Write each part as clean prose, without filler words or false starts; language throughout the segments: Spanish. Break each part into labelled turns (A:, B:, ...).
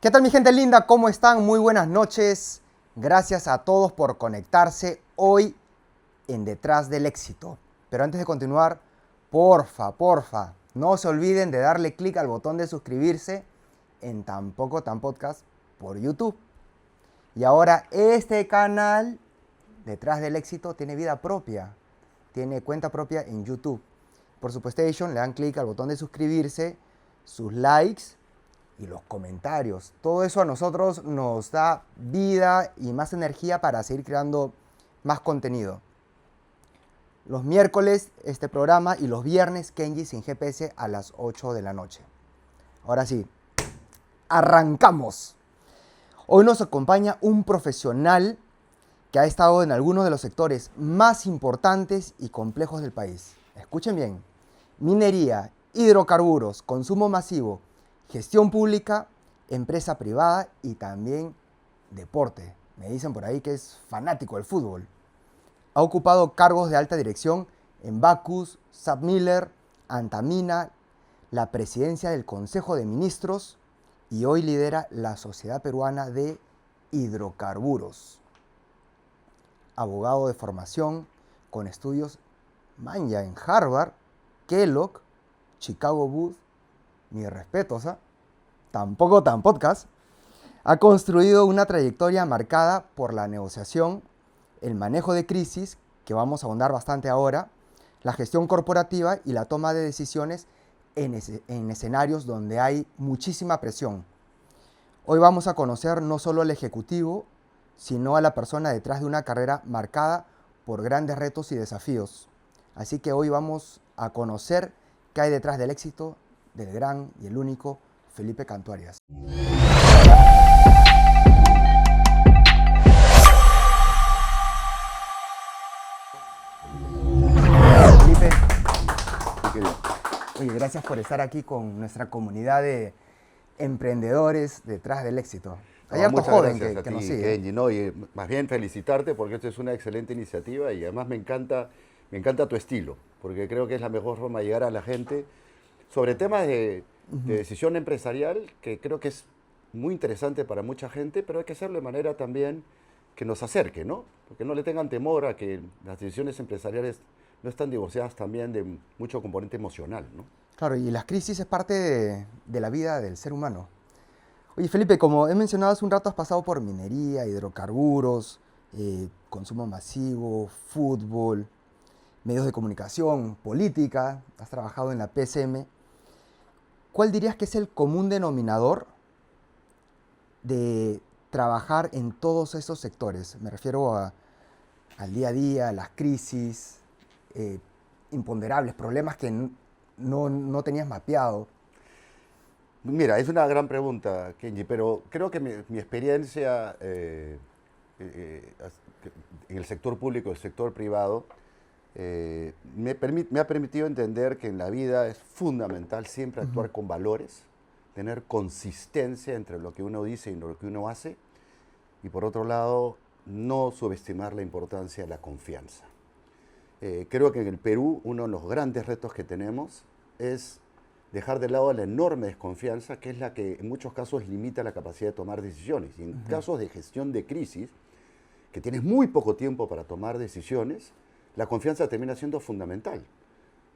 A: ¿Qué tal mi gente linda? ¿Cómo están? Muy buenas noches. Gracias a todos por conectarse hoy en Detrás del Éxito. Pero antes de continuar, porfa, no se olviden de darle clic al botón de suscribirse en Tampoco Tan Podcast por YouTube. Y ahora este canal, Detrás del Éxito, tiene vida propia. Tiene cuenta propia en YouTube. Por supuesto, le dan clic al botón de suscribirse, sus likes y los comentarios. Todo eso a nosotros nos da vida y más energía para seguir creando más contenido. Los miércoles este programa y los viernes Kenji sin GPS a las 8 de la noche. Ahora sí, arrancamos. Hoy nos acompaña un profesional que ha estado en algunos de los sectores más importantes y complejos del país. Escuchen bien: minería, hidrocarburos, consumo masivo, gestión pública, empresa privada y también deporte. Me dicen por ahí que es fanático del fútbol. Ha ocupado cargos de alta dirección en Bacus, SAP Miller, Antamina, la presidencia del Consejo de Ministros y hoy lidera la Sociedad Peruana de Hidrocarburos. Abogado de formación con estudios manja en Harvard, Kellogg, Chicago Booth, mis respetos, Tampoco Tan Podcast, ha construido una trayectoria marcada por la negociación, el manejo de crisis, que vamos a ahondar bastante ahora, la gestión corporativa y la toma de decisiones en escenarios donde hay muchísima presión. Hoy vamos a conocer no solo al ejecutivo, sino a la persona detrás de una carrera marcada por grandes retos y desafíos. Así que hoy vamos a conocer qué hay detrás del éxito del gran y el único Felipe Canto Arias. Felipe, oye, gracias por estar aquí con nuestra comunidad de emprendedores detrás del éxito. Hay harto joven que nos sigue.
B: Kenji, no, y más bien felicitarte porque esto es una excelente iniciativa y además me encanta tu estilo, porque creo que es la mejor forma de llegar a la gente sobre temas de decisión empresarial, que creo que es muy interesante para mucha gente, pero hay que hacerlo de manera también que nos acerque, ¿no? Porque no le tengan temor a que las decisiones empresariales no están divorciadas también de mucho componente emocional, ¿no?
A: Claro, y las crisis es parte de la vida del ser humano. Oye, Felipe, como he mencionado hace un rato, has pasado por minería, hidrocarburos, consumo masivo, fútbol, medios de comunicación, política, has trabajado en la PCM. ¿Cuál dirías que es el común denominador de trabajar en todos esos sectores? Me refiero al día a día, a las crisis, imponderables, problemas que no tenías mapeado.
B: Mira, es una gran pregunta, Kenji, pero creo que mi experiencia en el sector público y el sector privado me ha permitido entender que en la vida es fundamental siempre actuar con valores, tener consistencia entre lo que uno dice y lo que uno hace, y por otro lado, no subestimar la importancia de la confianza. Creo que en el Perú uno de los grandes retos que tenemos es dejar de lado la enorme desconfianza, que es la que en muchos casos limita la capacidad de tomar decisiones. Y en casos de gestión de crisis, que tienes muy poco tiempo para tomar decisiones, la confianza termina siendo fundamental.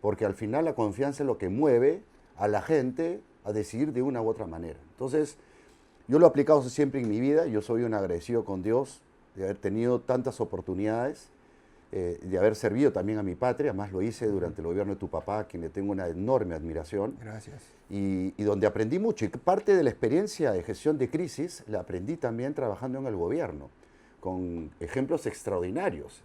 B: Porque al final la confianza es lo que mueve a la gente a decidir de una u otra manera. Entonces, yo lo he aplicado siempre en mi vida. Yo soy un agradecido con Dios de haber tenido tantas oportunidades, de haber servido también a mi patria. Además lo hice durante el gobierno de tu papá, a quien le tengo una enorme admiración.
A: Gracias.
B: Y donde aprendí mucho. Y parte de la experiencia de gestión de crisis la aprendí también trabajando en el gobierno, con ejemplos extraordinarios.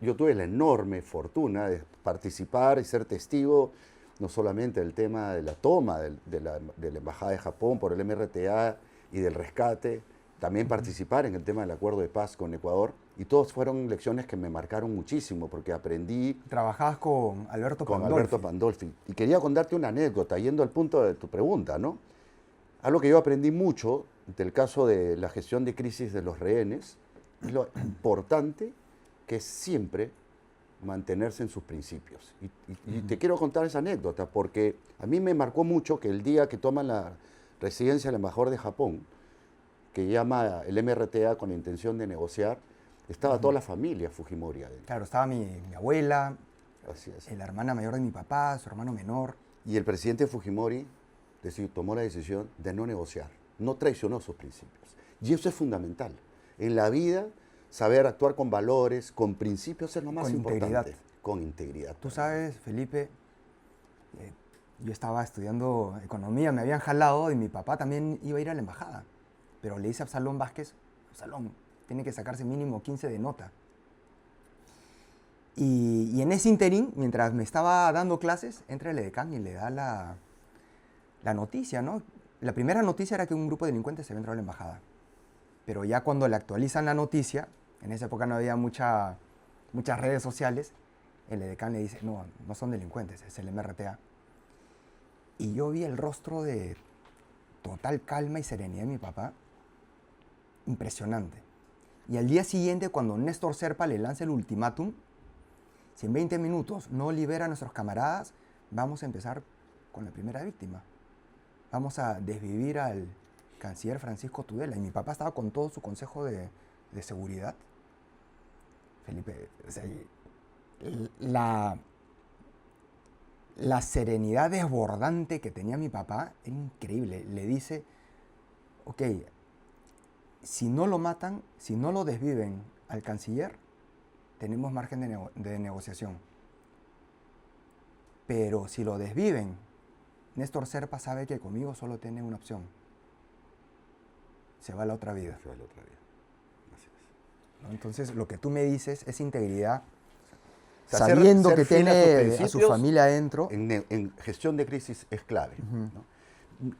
B: Yo tuve la enorme fortuna de participar y ser testigo no solamente del tema de la toma de la Embajada de Japón por el MRTA y del rescate, también participar en el tema del acuerdo de paz con Ecuador, y todos fueron lecciones que me marcaron muchísimo porque aprendí.
A: Trabajabas con Alberto Pandolfi.
B: Con Alberto Pandolfi. Y quería contarte una anécdota, yendo al punto de tu pregunta, ¿no? Algo que yo aprendí mucho del caso de la gestión de crisis de los rehenes, es lo importante que es siempre mantenerse en sus principios. Y te quiero contar esa anécdota porque a mí me marcó mucho que el día que toman la residencia del embajador de Japón, que llama el MRTA con la intención de negociar, estaba toda la familia Fujimori adentro.
A: Claro, estaba mi abuela,
B: Así es.
A: la hermana mayor de mi papá, su hermano menor.
B: Y el presidente Fujimori tomó la decisión de no negociar, no traicionó sus principios. Y eso es fundamental. En la vida, saber actuar con valores, con principios es lo más
A: Con
B: importante.
A: integridad.
B: Con integridad.
A: Tú sabes, Felipe, yo estaba estudiando economía, me habían jalado y mi papá también iba a ir a la embajada. Pero le dice a Absalón Vázquez, Absalón, tiene que sacarse mínimo 15 de nota. Y en ese interín, mientras me estaba dando clases, entra el edecán y le da la noticia, ¿no? La primera noticia era que un grupo de delincuentes se había entrado a la embajada. Pero ya cuando le actualizan la noticia, en esa época no había muchas redes sociales, el edecán le dice, no, no son delincuentes, es el MRTA. Y yo vi el rostro de total calma y serenidad de mi papá, impresionante. Y al día siguiente, cuando Néstor Serpa le lanza el ultimátum, si en 20 minutos no libera a nuestros camaradas, vamos a empezar con la primera víctima. Vamos a desvivir al canciller Francisco Tudela. Y mi papá estaba con todo su consejo de seguridad. Felipe, o sea, la serenidad desbordante que tenía mi papá era increíble. Le dice, ok, si no lo matan, si no lo desviven al canciller, tenemos margen de negociación. Pero si lo desviven, Néstor Serpa sabe que conmigo solo tiene una opción. Se va a la otra vida.
B: Se va a la otra vida. Así es.
A: ¿No? Entonces, lo que tú me dices es integridad.
B: O sea,
A: sabiendo
B: ser
A: que
B: fiel
A: tiene a su
B: principios
A: familia adentro.
B: En gestión de crisis es clave. ¿No?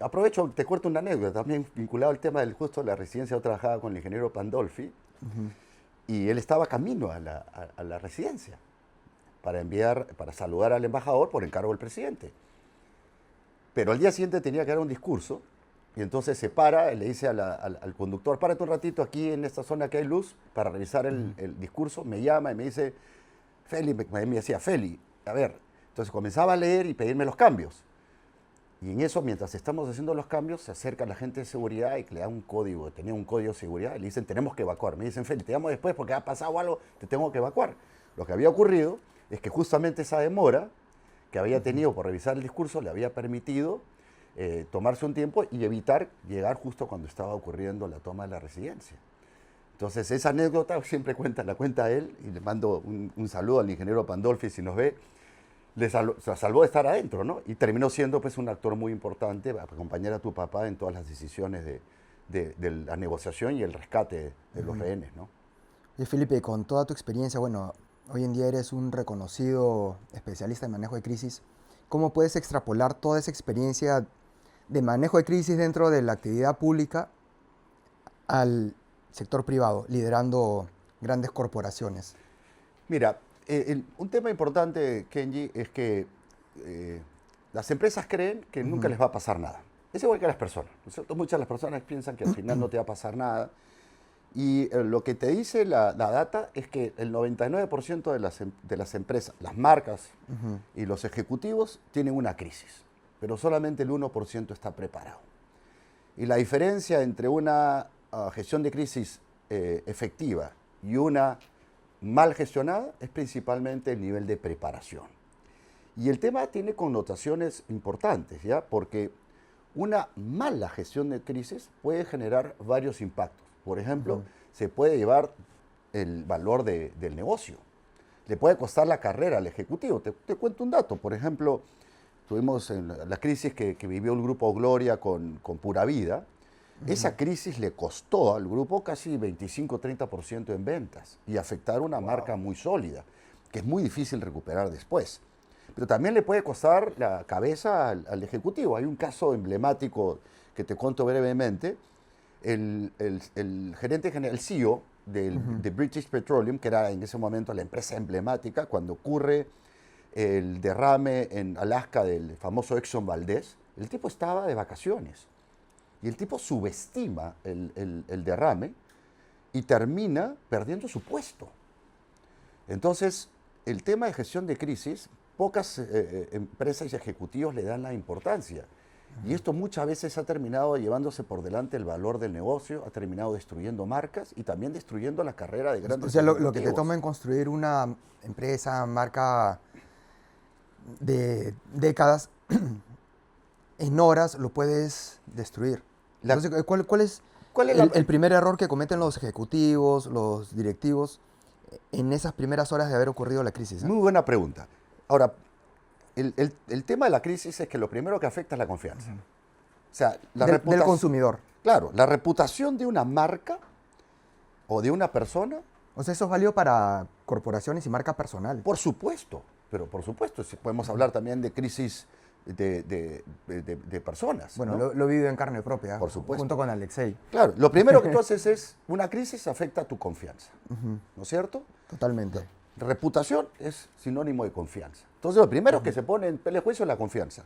B: Aprovecho, te cuento una anécdota también vinculado al tema del justo de la residencia. Yo trabajaba con el ingeniero Pandolfi y él estaba camino a la residencia para saludar al embajador por encargo del presidente. Pero al día siguiente tenía que dar un discurso y entonces se para y le dice al conductor, párate un ratito aquí en esta zona que hay luz para revisar el discurso. Me llama y me dice, Feli, me decía, Feli, a ver. Entonces comenzaba a leer y pedirme los cambios. Y en eso, mientras estamos haciendo los cambios, se acerca la gente de seguridad y le da un código, tenía un código de seguridad, y le dicen, tenemos que evacuar. Me dicen, Feli, te llamo después porque ha pasado algo, te tengo que evacuar. Lo que había ocurrido es que justamente esa demora que había tenido por revisar el discurso le había permitido tomarse un tiempo y evitar llegar justo cuando estaba ocurriendo la toma de la residencia. Entonces, esa anécdota siempre la cuenta él, y le mando un saludo al ingeniero Pandolfi si nos ve. Se salvó de estar adentro, ¿no? Y terminó siendo pues un actor muy importante para acompañar a tu papá en todas las decisiones de la negociación y el rescate de los rehenes, ¿no?
A: Y Felipe, con toda tu experiencia, bueno, hoy en día eres un reconocido especialista en manejo de crisis. ¿Cómo puedes extrapolar toda esa experiencia de manejo de crisis dentro de la actividad pública al sector privado, liderando grandes corporaciones?
B: Mira, un tema importante, Kenji, es que las empresas creen que nunca les va a pasar nada. Es igual que las personas, ¿no es cierto? Muchas de las personas piensan que al final no te va a pasar nada. Y lo que te dice la data es que el 99% de las empresas, las marcas y los ejecutivos tienen una crisis, pero solamente el 1% está preparado. Y la diferencia entre una gestión de crisis efectiva y una mal gestionada es principalmente el nivel de preparación. Y el tema tiene connotaciones importantes, ¿ya? Porque una mala gestión de crisis puede generar varios impactos. Por ejemplo, se puede llevar el valor del negocio. Le puede costar la carrera al ejecutivo. Te cuento un dato. Por ejemplo, tuvimos la crisis que vivió el Grupo Gloria con Pura Vida. Esa crisis le costó al grupo casi 25-30% en ventas y afectar una marca muy sólida, que es muy difícil recuperar después. Pero también le puede costar la cabeza al ejecutivo. Hay un caso emblemático que te cuento brevemente. El gerente general, el CEO de British Petroleum, que era en ese momento la empresa emblemática, cuando ocurre el derrame en Alaska del famoso Exxon Valdez, el tipo estaba de vacaciones. Y el tipo subestima el derrame y termina perdiendo su puesto. Entonces, el tema de gestión de crisis, pocas empresas y ejecutivos le dan la importancia. Y esto muchas veces ha terminado llevándose por delante el valor del negocio, ha terminado destruyendo marcas y también destruyendo la carrera de grandes
A: O sea, lo que te
B: ejecutivos.
A: toma en construir una empresa, marca de décadas, en horas lo puedes destruir.
B: La-
A: Entonces, ¿cuál es
B: ¿Cuál es la-
A: el primer error que cometen los ejecutivos, los directivos, en esas primeras horas de haber ocurrido la crisis?
B: Muy buena pregunta. Ahora, el tema de la crisis es que lo primero que afecta es la confianza. O sea, la
A: Del
B: reputación.
A: consumidor.
B: Claro, la reputación de una marca o de una persona,
A: O sea, eso es válido para corporaciones y marcas personales.
B: por supuesto, pero por supuesto, si podemos hablar también de crisis de personas.
A: Bueno,
B: ¿no?
A: lo he vivido en carne propia.
B: Por supuesto.
A: Junto con Alexei.
B: Claro, lo primero que tú haces es, una crisis afecta a tu confianza, ¿no es cierto?
A: Totalmente.
B: Reputación es sinónimo de confianza. Entonces, lo primero que se pone en telejuicio es la confianza.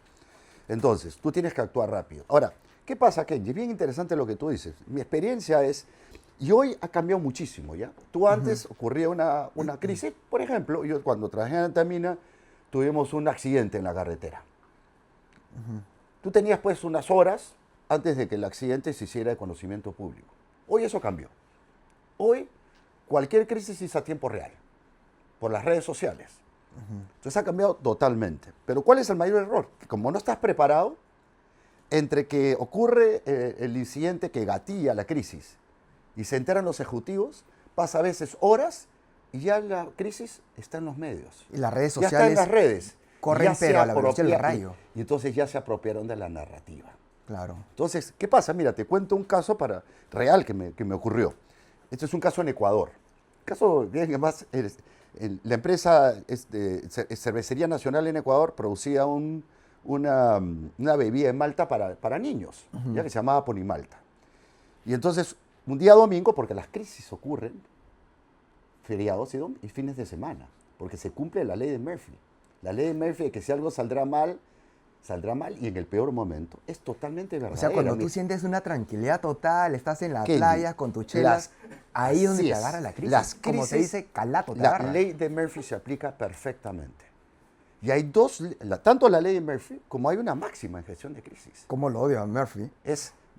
B: Entonces, tú tienes que actuar rápido. Ahora, ¿qué pasa, Kenji? Es bien interesante lo que tú dices. Mi experiencia es, y hoy ha cambiado muchísimo, ¿ya? Tú antes ocurría una crisis, por ejemplo, yo cuando trabajé en Antamina, tuvimos un accidente en la carretera. Tú tenías pues unas horas antes de que el accidente se hiciera de conocimiento público. Hoy eso cambió. Hoy cualquier crisis es a tiempo real, por las redes sociales. Entonces ha cambiado totalmente. Pero ¿cuál es el mayor error? Que como no estás preparado, entre que ocurre el incidente que gatilla la crisis y se enteran los ejecutivos, pasa a veces horas y ya la crisis está en los medios.
A: Y las redes
B: Ya está en
A: sociales
B: las redes.
A: corren,
B: Ya se
A: pero a la velocidad del
B: apropia-
A: rayo.
B: Y entonces ya se apropiaron de la narrativa.
A: Claro.
B: Entonces, ¿qué pasa? Mira, te cuento un caso real que me ocurrió. Este es un caso en Ecuador. Caso que además, la empresa Cervecería Nacional en Ecuador producía una bebida de malta para niños, ya que se llamaba Ponimalta. Y entonces, un día domingo, porque las crisis ocurren, feriados y fines de semana, porque se cumple la ley de Murphy. La ley de Murphy de que si algo saldrá mal y en el peor momento. Es totalmente
A: O
B: verdadera.
A: sea, cuando tú
B: Mi-
A: sientes una tranquilidad total, estás en la
B: Kenji,
A: playa con tus chelas, ahí es donde
B: así
A: te
B: es.
A: agarra la crisis.
B: Las
A: Como se
B: crisis,
A: dice, calato te
B: la
A: agarra.
B: ley de Murphy se aplica perfectamente. Y hay tanto la ley de Murphy como hay una máxima en gestión de crisis.
A: ¿Cómo lo odio a Murphy?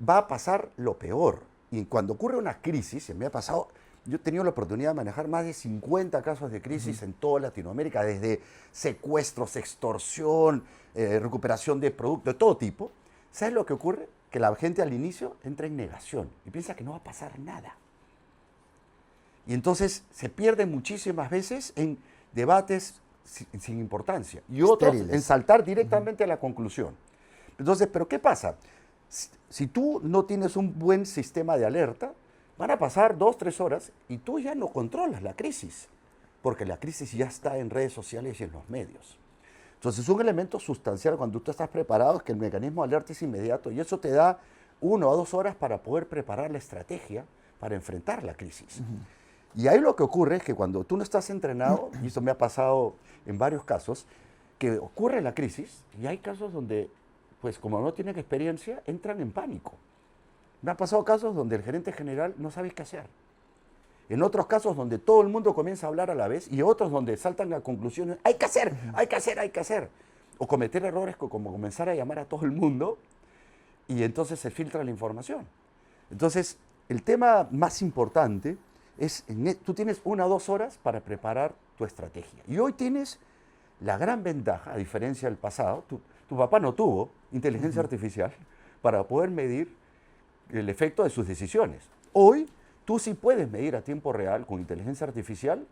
B: Va a pasar lo peor. Y cuando ocurre una crisis, se me ha pasado, yo he tenido la oportunidad de manejar más de 50 casos de crisis en toda Latinoamérica, desde secuestros, extorsión, recuperación de productos, de todo tipo. ¿Sabes lo que ocurre? Que la gente al inicio entra en negación y piensa que no va a pasar nada. Y entonces se pierde muchísimas veces en debates sin importancia y otros
A: Estériles.
B: en saltar directamente a la conclusión. Entonces, ¿pero qué pasa? Si tú no tienes un buen sistema de alerta, van a pasar 2, 3 horas y tú ya no controlas la crisis, porque la crisis ya está en redes sociales y en los medios. Entonces, un elemento sustancial cuando tú estás preparado es que el mecanismo de alerta es inmediato y eso te da 1 o 2 horas para poder preparar la estrategia para enfrentar la crisis. Y ahí lo que ocurre es que cuando tú no estás entrenado, y esto me ha pasado en varios casos, que ocurre la crisis y hay casos donde, pues como no tienen experiencia, entran en pánico. Me ha pasado casos donde el gerente general no sabe qué hacer. En otros casos donde todo el mundo comienza a hablar a la vez y otros donde saltan a conclusiones, hay que hacer, hay que hacer, hay que hacer. O cometer errores como comenzar a llamar a todo el mundo y entonces se filtra la información. Entonces, el tema más importante es, tú tienes 1 o 2 horas para preparar tu estrategia. Y hoy tienes la gran ventaja, a diferencia del pasado, tu papá no tuvo inteligencia artificial para poder medir el efecto de sus decisiones. Hoy tú sí puedes medir a tiempo real con inteligencia artificial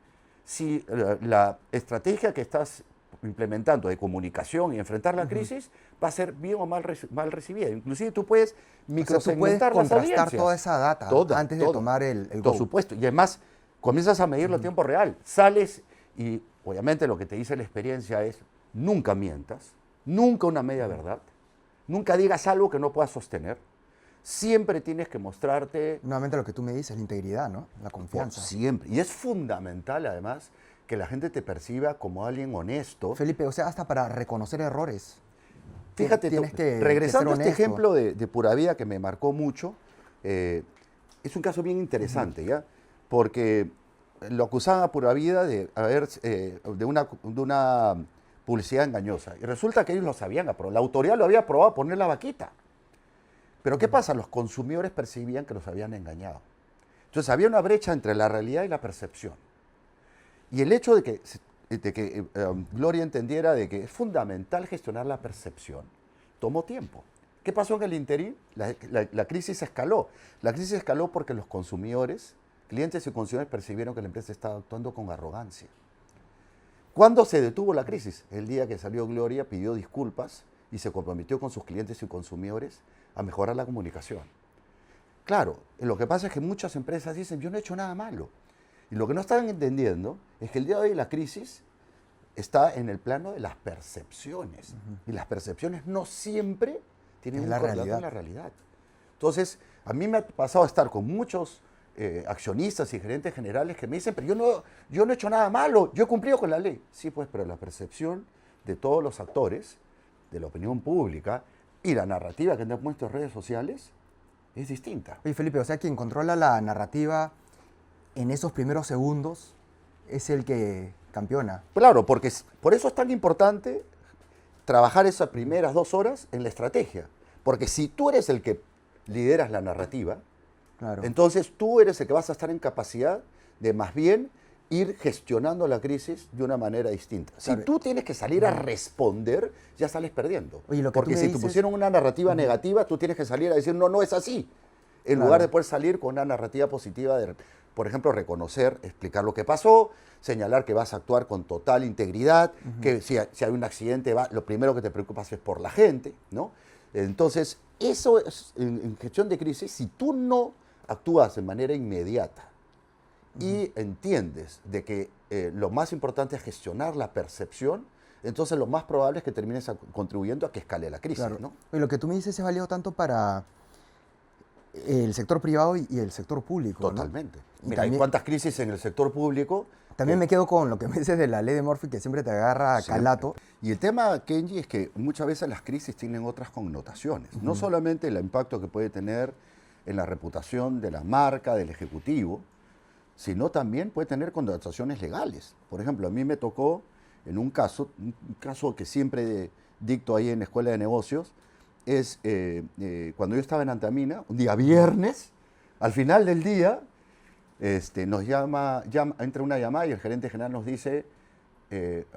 B: si la estrategia que estás implementando de comunicación y enfrentar la crisis va a ser bien o mal recibida. Inclusive tú puedes
A: O sea, tú puedes
B: microsegmentar las
A: contrastar
B: audiencias.
A: toda esa data antes de tomar el
B: Por
A: go.
B: supuesto. Y además, comienzas a medirlo a tiempo real. Sales y obviamente lo que te dice la experiencia es nunca mientas, nunca una media verdad, nunca digas algo que no puedas sostener. Siempre tienes que mostrarte...
A: Nuevamente lo que tú me dices, la integridad, ¿no? La confianza.
B: Siempre. Y es fundamental, además, que la gente te perciba como alguien honesto.
A: Felipe, o sea, hasta para reconocer errores.
B: Fíjate,
A: tienes que
B: regresando a
A: ser
B: este
A: honesto.
B: ejemplo de Pura Vida que me marcó mucho, es un caso bien interesante, ¿ya? Porque lo acusaban a Pura Vida de una publicidad engañosa. Y resulta que ellos lo sabían aprobado. La autoridad lo había aprobado poner la vaquita. Pero ¿qué pasa? Los consumidores percibían que los habían engañado. Entonces había una brecha entre la realidad y la percepción. Y el hecho de que Gloria entendiera de que es fundamental gestionar la percepción, tomó tiempo. ¿Qué pasó en el interín? La crisis escaló. La crisis escaló porque los consumidores, clientes y consumidores percibieron que la empresa estaba actuando con arrogancia. ¿Cuándo se detuvo la crisis? El día que salió Gloria, pidió disculpas y se comprometió con sus clientes y consumidores a mejorar la comunicación. Claro, lo que pasa es que muchas empresas dicen, yo no he hecho nada malo. Y lo que no están entendiendo es que el día de hoy la crisis está en el plano de las percepciones. Y las percepciones no siempre tienen un correlato en la realidad. Entonces, a mí me ha pasado a estar con muchos accionistas y gerentes generales que me dicen, pero yo no he hecho nada malo, yo he cumplido con la ley. Sí, pues, pero la percepción de todos los actores, de la opinión pública y la narrativa que han puesto en redes sociales es distinta.
A: Oye, Felipe, o sea, quien controla la narrativa en esos primeros segundos es el que campeona.
B: Claro, porque por eso es tan importante trabajar esas primeras 2 horas en la estrategia. Porque si tú eres el que lideras la narrativa, claro, entonces tú eres el que vas a estar en capacidad de más bien ir gestionando la crisis de una manera distinta. Claro. Si tú tienes que salir a responder, ya sales perdiendo.
A: Oye,
B: porque si te pusieron una narrativa negativa, tú tienes que salir a decir, no, no es así. En lugar de poder salir con una narrativa positiva de, por ejemplo, reconocer, explicar lo que pasó, señalar que vas a actuar con total integridad, que si hay un accidente, lo primero que te preocupas es por la gente, ¿no? Entonces, eso es, en gestión de crisis, si tú no actúas de manera inmediata y entiendes de que lo más importante es gestionar la percepción, entonces lo más probable es que termines contribuyendo a que escale la crisis,
A: claro,
B: ¿no?
A: Y lo que tú me dices es válido tanto para el sector privado y el sector público.
B: Totalmente.
A: ¿No?
B: Mira, hay cuántas crisis en el sector público.
A: También me quedo con lo que me dices de la ley de Murphy, que siempre te agarra calato.
B: Y el tema, Kenji, es que muchas veces las crisis tienen otras connotaciones. No solamente el impacto que puede tener en la reputación de la marca, del ejecutivo, sino también puede tener connotaciones legales. Por ejemplo, a mí me tocó en un caso que siempre dicto ahí en la Escuela de Negocios, es cuando yo estaba en Antamina, un día viernes, al final del día, nos entra una llamada y el gerente general nos dice,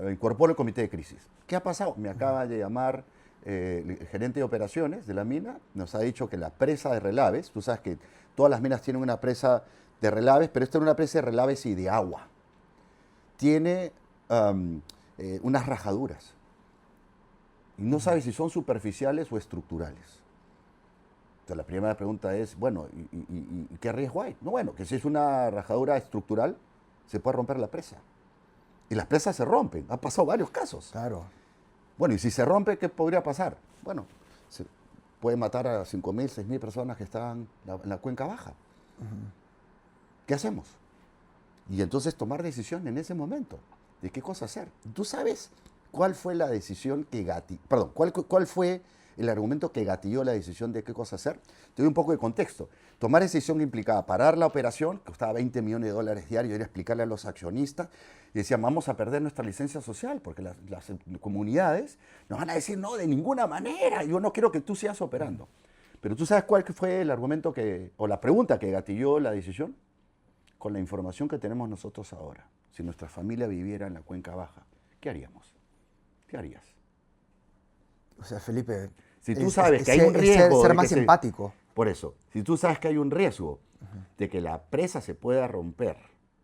B: incorpora el comité de crisis. ¿Qué ha pasado? Me acaba de llamar el gerente de operaciones de la mina, nos ha dicho que la presa de relaves, tú sabes que todas las minas tienen una presa de relaves, pero esta es una presa de relaves y de agua. Tiene unas rajaduras. Y no sabes si son superficiales o estructurales. Entonces la primera pregunta es, bueno, ¿y qué riesgo hay? No, bueno, que si es una rajadura estructural, se puede romper la presa. Y las presas se rompen. Ha pasado varios casos.
A: Claro.
B: Bueno, y si se rompe, ¿qué podría pasar? Bueno, se puede matar a 5.000, 6.000 personas que están en la cuenca baja. ¿Qué hacemos? Y entonces tomar decisión en ese momento de qué cosa hacer. ¿Tú sabes cuál fue la decisión que cuál fue el argumento que gatilló la decisión de qué cosa hacer? Te doy un poco de contexto. Tomar decisión implicaba parar la operación, que costaba $20 millones diarios, era explicarle a los accionistas, y decían, vamos a perder nuestra licencia social, porque las comunidades nos van a decir, no, de ninguna manera, yo no quiero que tú sigas operando. Pero ¿tú sabes cuál fue el argumento o la pregunta que gatilló la decisión? Con la información que tenemos nosotros ahora, si nuestra familia viviera en la cuenca baja, ¿qué haríamos? ¿Qué harías?
A: O sea, Felipe,
B: si tú sabes que hay un riesgo
A: ser más empático.
B: Por eso, si tú sabes que hay un riesgo de que la presa se pueda romper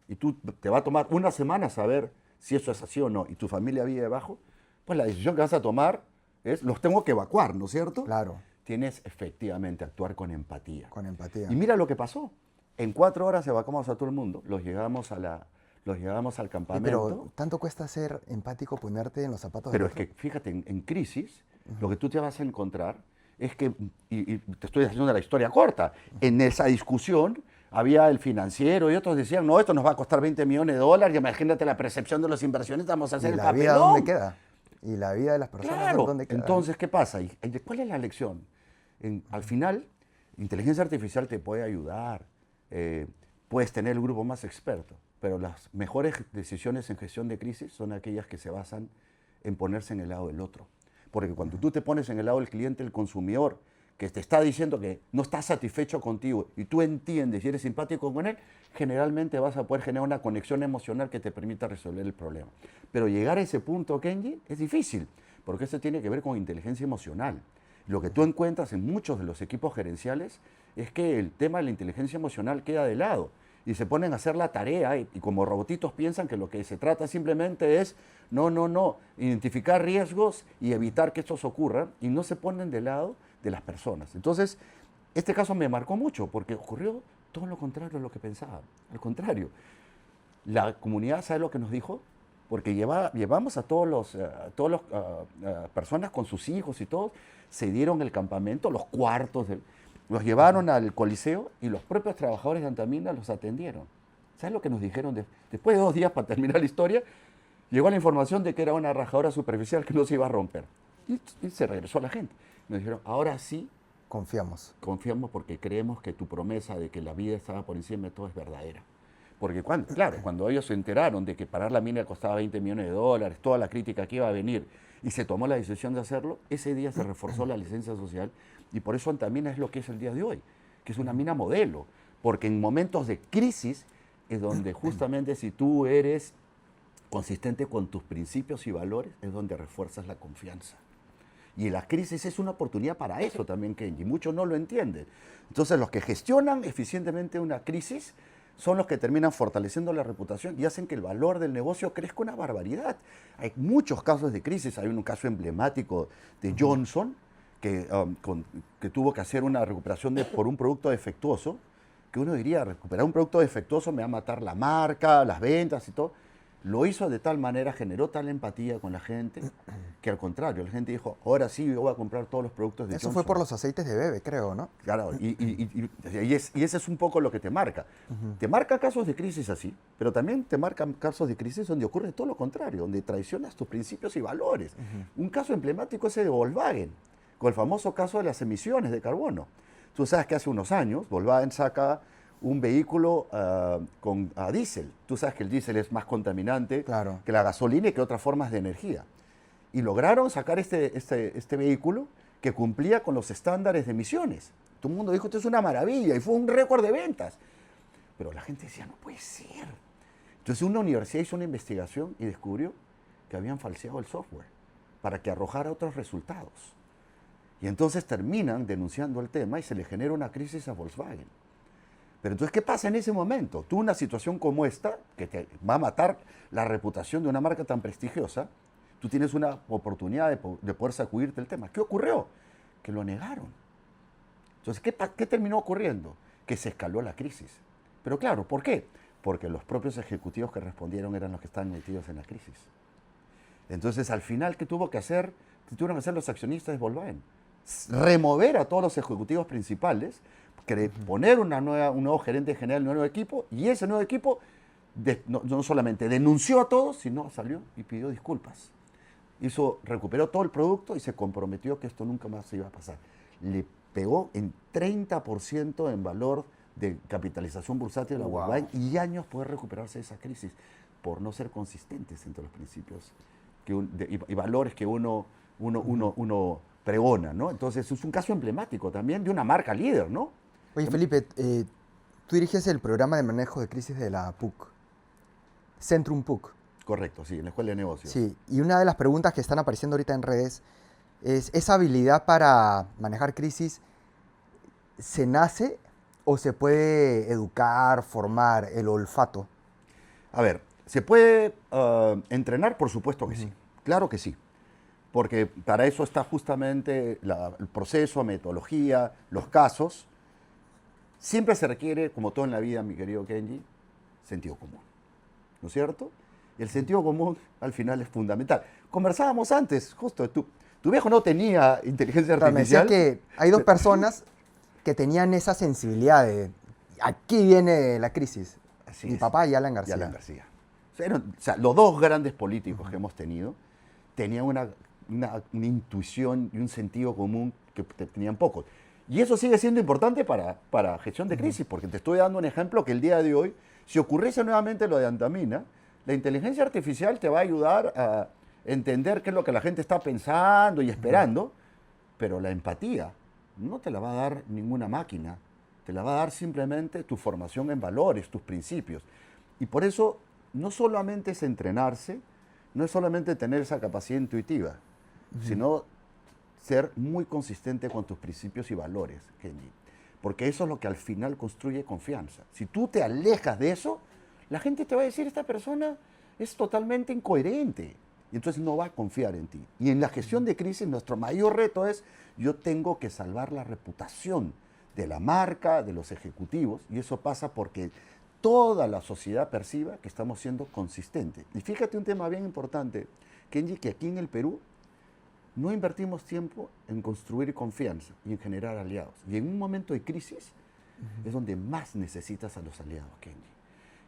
B: y tú te va a tomar una semana saber si eso es así o no y tu familia vive debajo, pues la decisión que vas a tomar es, los tengo que evacuar, ¿no es cierto?
A: Claro.
B: Tienes efectivamente actuar con empatía.
A: Con empatía.
B: Y mira lo que pasó. En 4 horas evacuamos a todo el mundo, los llevamos al campamento.
A: Pero tanto cuesta ser empático, ponerte en los zapatos
B: Pero
A: del
B: es que, fíjate, en crisis, lo que tú te vas a encontrar es que, y te estoy haciendo la historia corta, en esa discusión había el financiero y otros decían, no, esto nos va a costar $20 millones, y imagínate la percepción de los inversionistas, vamos a hacer el papelón.
A: ¿Y la vida dónde queda? ¿Y la vida de las personas
B: claro,
A: dónde queda?
B: Entonces, ¿qué pasa? ¿Cuál es la lección? Al final, inteligencia artificial te puede ayudar, puedes tener el grupo más experto, pero las mejores decisiones en gestión de crisis son aquellas que se basan en ponerse en el lado del otro. Porque cuando tú te pones en el lado del cliente, el consumidor, que te está diciendo que no está satisfecho contigo y tú entiendes y eres simpático con él, generalmente vas a poder generar una conexión emocional que te permita resolver el problema. Pero llegar a ese punto, Kenji, es difícil, porque eso tiene que ver con inteligencia emocional. Lo que tú encuentras en muchos de los equipos gerenciales es que el tema de la inteligencia emocional queda de lado y se ponen a hacer la tarea y como robotitos piensan que lo que se trata simplemente es no, identificar riesgos y evitar que estos ocurran y no se ponen de lado de las personas. Entonces, este caso me marcó mucho porque ocurrió todo lo contrario a lo que pensaba. Al contrario, la comunidad, ¿sabe lo que nos dijo? Porque llevamos a todas las personas con sus hijos y todos, se dieron el campamento, los cuartos, los llevaron al coliseo y los propios trabajadores de Antamina los atendieron. ¿Sabes lo que nos dijeron? Después de 2 días, para terminar la historia, llegó la información de que era una rajadora superficial que no se iba a romper. Y se regresó a la gente. Nos dijeron, ahora sí,
A: Confiamos.
B: confiamos porque creemos que tu promesa de que la vida estaba por encima de todo es verdadera. Porque cuando ellos se enteraron de que parar la mina costaba $20 millones, toda la crítica que iba a venir, y se tomó la decisión de hacerlo, ese día se reforzó la licencia social, y por eso Antamina es lo que es el día de hoy, que es una mina modelo, porque en momentos de crisis es donde justamente si tú eres consistente con tus principios y valores, es donde refuerzas la confianza. Y la crisis es una oportunidad para eso también, Kenji. Muchos no lo entienden. Entonces, los que gestionan eficientemente una crisis son los que terminan fortaleciendo la reputación y hacen que el valor del negocio crezca una barbaridad. Hay muchos casos de crisis. Hay un caso emblemático de Johnson, que tuvo que hacer una recuperación por un producto defectuoso, que uno diría, recuperar un producto defectuoso me va a matar la marca, las ventas y todo. Lo hizo de tal manera, generó tal empatía con la gente, que al contrario, la gente dijo, ahora sí yo voy a comprar todos los productos de
A: Eso
B: Johnson.
A: fue por los aceites de bebé, creo, ¿no?
B: Claro, y ese es un poco lo que te marca. Te marca casos de crisis así, pero también te marca casos de crisis donde ocurre todo lo contrario, donde traicionas tus principios y valores. Un caso emblemático es ese de Volkswagen, con el famoso caso de las emisiones de carbono. Tú sabes que hace unos años Volkswagen saca un vehículo a diésel. Tú sabes que el diésel es más contaminante que la gasolina y que otras formas de energía. Y lograron sacar este vehículo que cumplía con los estándares de emisiones. Todo el mundo dijo, esto es una maravilla, y fue un récord de ventas. Pero la gente decía, no puede ser. Entonces una universidad hizo una investigación y descubrió que habían falseado el software para que arrojara otros resultados. Y entonces terminan denunciando el tema y se le genera una crisis a Volkswagen. Pero entonces, ¿qué pasa en ese momento? Tú, una situación como esta, que te va a matar la reputación de una marca tan prestigiosa, tú tienes una oportunidad de poder sacudirte el tema. ¿Qué ocurrió? Que lo negaron. Entonces, ¿qué terminó ocurriendo? Que se escaló la crisis. Pero claro, ¿por qué? Porque los propios ejecutivos que respondieron eran los que estaban metidos en la crisis. Entonces, al final, ¿qué tuvieron que hacer los accionistas de Volkswagen? Remover a todos los ejecutivos principales, poner un nuevo gerente general, un nuevo equipo, y ese nuevo equipo no solamente denunció a todos, sino salió y pidió disculpas. Recuperó todo el producto y se comprometió que esto nunca más se iba a pasar. Le pegó en 30% en valor de capitalización bursátil de la Volkswagen y años poder recuperarse de esa crisis por no ser consistentes entre los principios y valores que uno pregona, ¿no? Entonces es un caso emblemático también de una marca líder, ¿no?
A: Oye, Felipe, tú diriges el programa de manejo de crisis de la PUC, Centrum PUC.
B: Correcto, sí, en la Escuela de Negocios.
A: Sí, y una de las preguntas que están apareciendo ahorita en redes es, ¿esa habilidad para manejar crisis se nace o se puede educar, formar, el olfato?
B: A ver, ¿se puede entrenar? Por supuesto que sí, claro que sí. Porque para eso está justamente el proceso, metodología, los casos. Siempre se requiere, como todo en la vida, mi querido Kenji, sentido común, ¿no es cierto? Y el sentido común al final es fundamental. Conversábamos antes, justo, tu viejo no tenía inteligencia artificial.
A: Me decía que hay 2 personas que tenían esa sensibilidad de, aquí viene la crisis.
B: Así
A: Mi
B: es.
A: papá y Alan García.
B: Y Alan García. O sea, los 2 grandes políticos que hemos tenido tenían una intuición y un sentido común que tenían pocos. Y eso sigue siendo importante para gestión de crisis, porque te estoy dando un ejemplo que el día de hoy, si ocurriese nuevamente lo de Antamina, la inteligencia artificial te va a ayudar entender qué es lo que la gente está pensando y esperando, pero la empatía no te la va a dar ninguna máquina, te la va a dar simplemente tu formación en valores, tus principios. Y por eso no solamente es entrenarse, no es solamente tener esa capacidad intuitiva, sino ser muy consistente con tus principios y valores, Kenji. Porque eso es lo que al final construye confianza. Si tú te alejas de eso, la gente te va a decir, esta persona es totalmente incoherente. Y entonces no va a confiar en ti. Y en la gestión de crisis, nuestro mayor reto es, yo tengo que salvar la reputación de la marca, de los ejecutivos, y eso pasa porque toda la sociedad perciba que estamos siendo consistentes. Y fíjate un tema bien importante, Kenji, que aquí en el Perú no invertimos tiempo en construir confianza y en generar aliados. Y en un momento de crisis es donde más necesitas a los aliados, Kenji.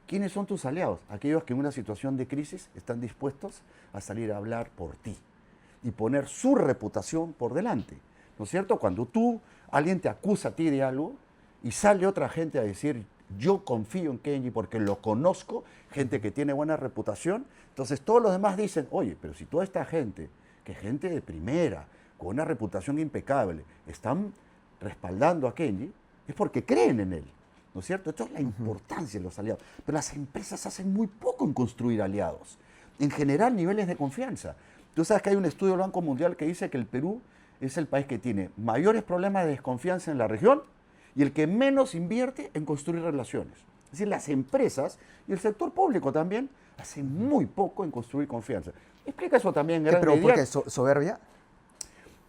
B: ¿Quiénes son tus aliados? Aquellos que en una situación de crisis están dispuestos a salir a hablar por ti y poner su reputación por delante. ¿No es cierto? Cuando alguien te acusa a ti de algo y sale otra gente a decir, yo confío en Kenji porque lo conozco, gente que tiene buena reputación, entonces todos los demás dicen, oye, pero si toda esta gente, que gente de primera, con una reputación impecable, están respaldando a Kenji, es porque creen en él, ¿no es cierto? Esto es la importancia de los aliados. Pero las empresas hacen muy poco en construir aliados, en generar niveles de confianza. Tú sabes que hay un estudio del Banco Mundial que dice que el Perú es el país que tiene mayores problemas de desconfianza en la región y el que menos invierte en construir relaciones. Es decir, las empresas y el sector público también hacen muy poco en construir confianza. Explica eso también.
A: ¿Pero por qué? ¿Soberbia?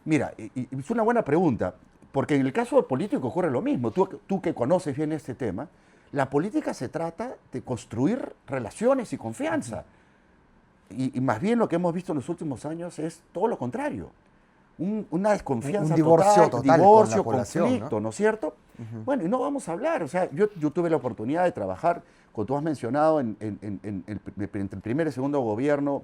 B: Mira, y es una buena pregunta, porque en el caso político ocurre lo mismo. Tú que conoces bien este tema, la política se trata de construir relaciones y confianza. Y más bien lo que hemos visto en los últimos años es todo lo contrario. Una desconfianza
A: un divorcio total
B: divorcio,
A: con la población,
B: conflicto, ¿no es cierto? Bueno, y no vamos a hablar. O sea, yo tuve la oportunidad de trabajar, como tú has mencionado, en el primer y segundo gobierno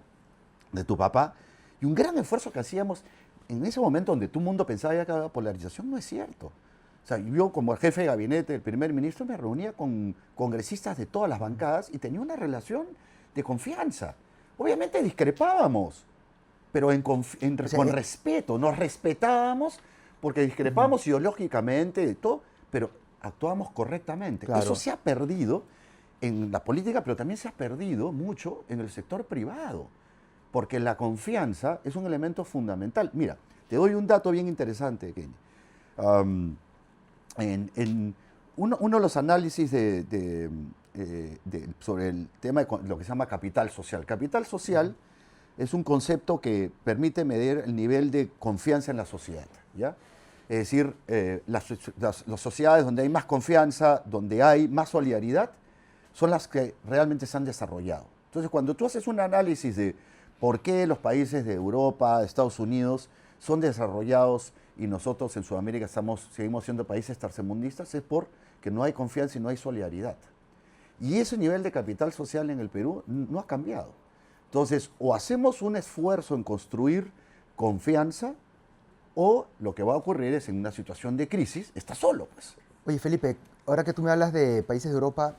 B: de tu papá, y un gran esfuerzo que hacíamos en ese momento donde todo el mundo pensaba ya que había polarización, no es cierto. O sea, yo como jefe de gabinete del primer ministro me reunía con congresistas de todas las bancadas y tenía una relación de confianza. Obviamente discrepábamos, pero con respeto, nos respetábamos porque discrepábamos ideológicamente de todo, pero actuábamos correctamente.
A: Claro.
B: Eso se ha perdido en la política, pero también se ha perdido mucho en el sector privado, porque la confianza es un elemento fundamental. Mira, te doy un dato bien interesante, Kenny. Uno de los análisis sobre el tema de lo que se llama capital social. Capital social es un concepto que permite medir el nivel de confianza en la sociedad, ¿ya? Es decir, las sociedades donde hay más confianza, donde hay más solidaridad, son las que realmente se han desarrollado. Entonces, cuando tú haces un análisis de por qué los países de Europa, Estados Unidos, son desarrollados y nosotros en Sudamérica seguimos siendo países tercermundistas, es porque no hay confianza y no hay solidaridad. Y ese nivel de capital social en el Perú no ha cambiado. Entonces, o hacemos un esfuerzo en construir confianza, o lo que va a ocurrir es en una situación de crisis, estás solo, pues.
A: Oye, Felipe, ahora que tú me hablas de países de Europa,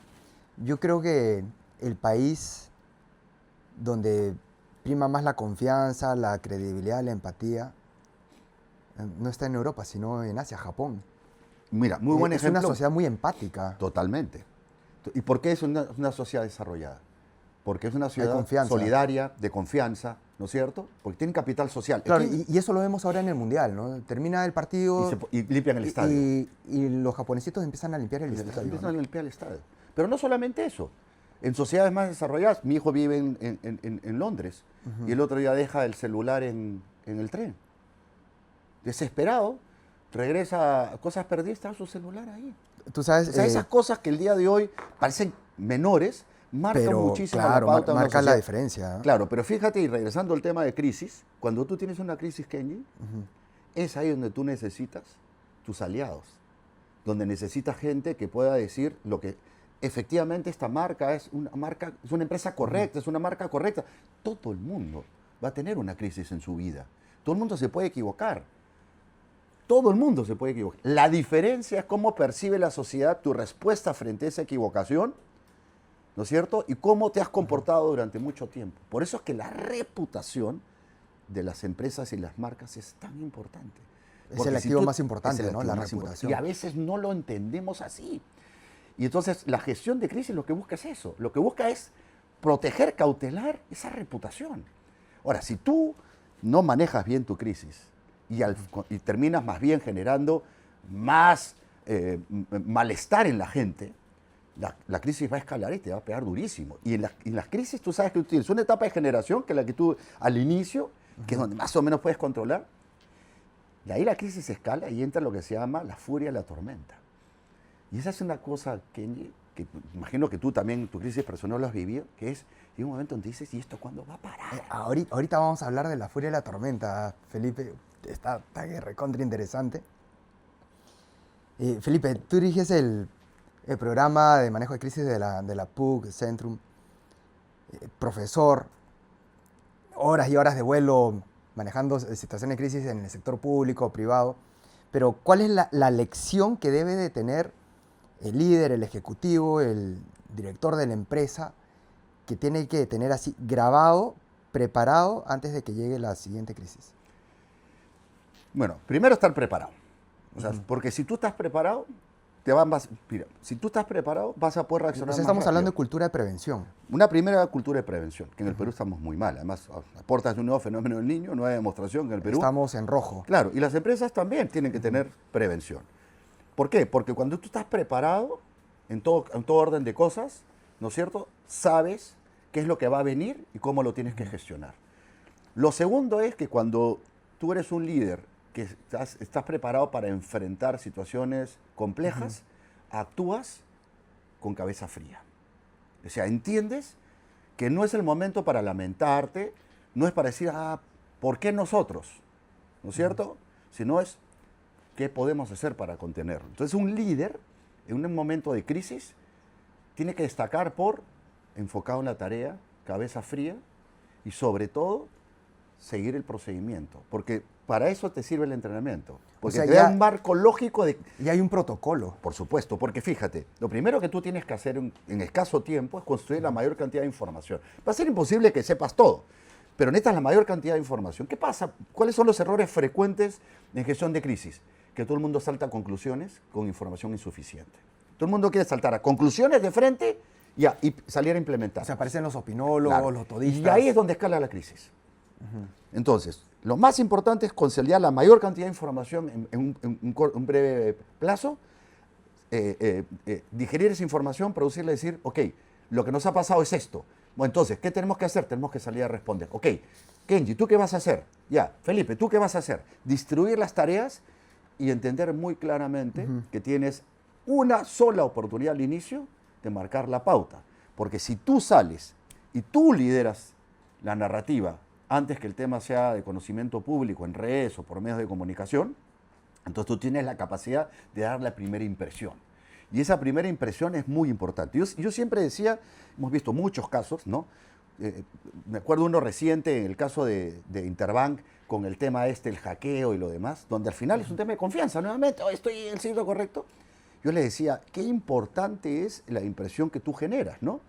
A: yo creo que el país donde prima más la confianza, la credibilidad, la empatía, no está en Europa, sino en Asia, Japón.
B: Mira, muy buen ejemplo.
A: Es una sociedad muy empática.
B: Totalmente. ¿Y por qué es una sociedad desarrollada? Porque es una ciudad
A: confianza.
B: solidaria, de confianza, ¿no es cierto? Porque tienen capital social.
A: Claro, y eso lo vemos ahora en el Mundial, ¿no? Termina el partido
B: y limpian el estadio.
A: Y los japonesitos empiezan a limpiar el estadio.
B: Empiezan a limpiar el estadio. Pero no solamente eso. En sociedades más desarrolladas, mi hijo vive en Londres y el otro día deja el celular en el tren. Desesperado, regresa a cosas perdidas, está su celular ahí.
A: Tú sabes,
B: O sea, esas cosas que el día de hoy parecen menores, marcan muchísimo
A: claro,
B: la pauta de una
A: marca la
B: sociedad.
A: diferencia.
B: Claro, pero fíjate, y regresando al tema de crisis, cuando tú tienes una crisis, Kenji, es ahí donde tú necesitas tus aliados, donde necesitas gente que pueda decir lo que efectivamente esta marca es una empresa correcta, es una marca correcta. Todo el mundo va a tener una crisis en su vida. Todo el mundo se puede equivocar. Todo el mundo se puede equivocar. La diferencia es cómo percibe la sociedad tu respuesta frente a esa equivocación, ¿no es cierto? Y cómo te has comportado durante mucho tiempo. Por eso es que la reputación de las empresas y las marcas es tan importante.
A: Es
B: Porque
A: el
B: si
A: activo
B: tú-
A: más importante,
B: es el
A: ¿no?
B: activo
A: La
B: más importante.
A: reputación.
B: Y a veces no lo entendemos así. Y entonces la gestión de crisis lo que busca es eso. Lo que busca es proteger, cautelar esa reputación. Ahora, si tú no manejas bien tu crisis y terminas más bien generando más malestar en la gente, la crisis va a escalar y te va a pegar durísimo. Y en las crisis tú sabes que tú tienes una etapa de generación, que es la que tú al inicio, que es donde más o menos puedes controlar, y ahí la crisis escala y entra lo que se llama la furia de la tormenta. Y esa es una cosa que imagino que tú también, tu crisis personal lo has vivido, que es, llega un momento donde dices, ¿y esto cuándo va a parar?
A: Ahorita vamos a hablar de la furia de la tormenta, Felipe. Está recontra interesante. Felipe, tú diriges el programa de manejo de crisis de la PUC, Centrum. Profesor, horas y horas de vuelo manejando situaciones de crisis en el sector público, privado. Pero, ¿cuál es la lección que debe de tener el líder, el ejecutivo, el director de la empresa, que tiene que tener así grabado, preparado, antes de que llegue la siguiente crisis?
B: Bueno, primero estar preparado. O sea, porque si tú estás preparado, mira, si tú estás preparado, vas a poder reaccionar
A: Entonces
B: más
A: estamos hablando de
B: rápido.
A: cultura de prevención.
B: Una primera cultura de prevención, que en el Perú estamos muy mal. Además, aportas de un nuevo fenómeno del niño, no hay demostración que en el Perú...
A: Estamos en rojo.
B: Claro, y las empresas también tienen que tener prevención. ¿Por qué? Porque cuando tú estás preparado en todo orden de cosas, ¿no es cierto? Sabes qué es lo que va a venir y cómo lo tienes que gestionar. Lo segundo es que cuando tú eres un líder que estás preparado para enfrentar situaciones complejas, actúas con cabeza fría. O sea, entiendes que no es el momento para lamentarte, no es para decir, ¿por qué nosotros? ¿No es cierto? Sino es, ¿qué podemos hacer para contenerlo? Entonces, un líder, en un momento de crisis, tiene que destacar por enfocado en la tarea, cabeza fría y, sobre todo, seguir el procedimiento. Porque para eso te sirve el entrenamiento. Porque te da un marco lógico de...
A: Y hay un protocolo.
B: Por supuesto, porque fíjate, lo primero que tú tienes que hacer en escaso tiempo es construir la mayor cantidad de información. Va a ser imposible que sepas todo, pero necesitas la mayor cantidad de información. ¿Qué pasa? ¿Cuáles son los errores frecuentes en gestión de crisis? Que todo el mundo salta a conclusiones con información insuficiente. Todo el mundo quiere saltar a conclusiones de frente y salir a implementar.
A: O sea, aparecen los opinólogos,
B: Claro.
A: los todistas.
B: Y ahí es donde escala la crisis. Entonces, lo más importante es consolidar la mayor cantidad de información en un breve plazo, digerir esa información, producirla y decir, ok, lo que nos ha pasado es esto. Bueno, entonces, ¿qué tenemos que hacer? Tenemos que salir a responder. Ok, Kenji, ¿tú qué vas a hacer? Ya, Felipe, ¿tú qué vas a hacer? Distribuir las tareas y entender muy claramente que tienes una sola oportunidad al inicio de marcar la pauta. Porque si tú sales y tú lideras la narrativa antes que el tema sea de conocimiento público en redes o por medios de comunicación, entonces tú tienes la capacidad de dar la primera impresión. Y esa primera impresión es muy importante. Yo siempre decía, hemos visto muchos casos, ¿no? Me acuerdo uno reciente, en el caso de Interbank, con el tema el hackeo y lo demás, donde al final es un tema de confianza, nuevamente, estoy en el sitio correcto. Yo le decía, qué importante es la impresión que tú generas, ¿no?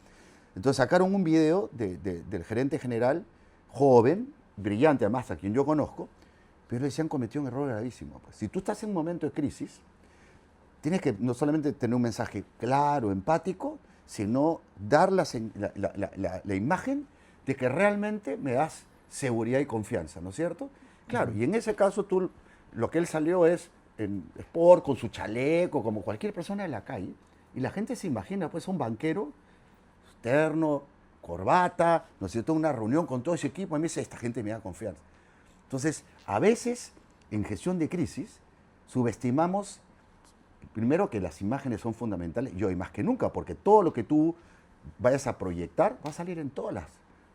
B: Entonces sacaron un video del gerente general, joven, brillante además, a quien yo conozco, pero le decían cometió un error gravísimo. Pues, si tú estás en un momento de crisis, tienes que no solamente tener un mensaje claro, empático, sino dar la imagen de que realmente me das seguridad y confianza, ¿no es cierto? Claro, y en ese caso lo que él salió es en sport, con su chaleco, como cualquier persona de la calle, y la gente se imagina pues un banquero, terno, corbata, ¿no es cierto?, una reunión con todo ese equipo, a mí dice, esta gente me da confianza. Entonces, a veces, en gestión de crisis, subestimamos, primero, que las imágenes son fundamentales, y hoy más que nunca, porque todo lo que tú vayas a proyectar va a salir en todas las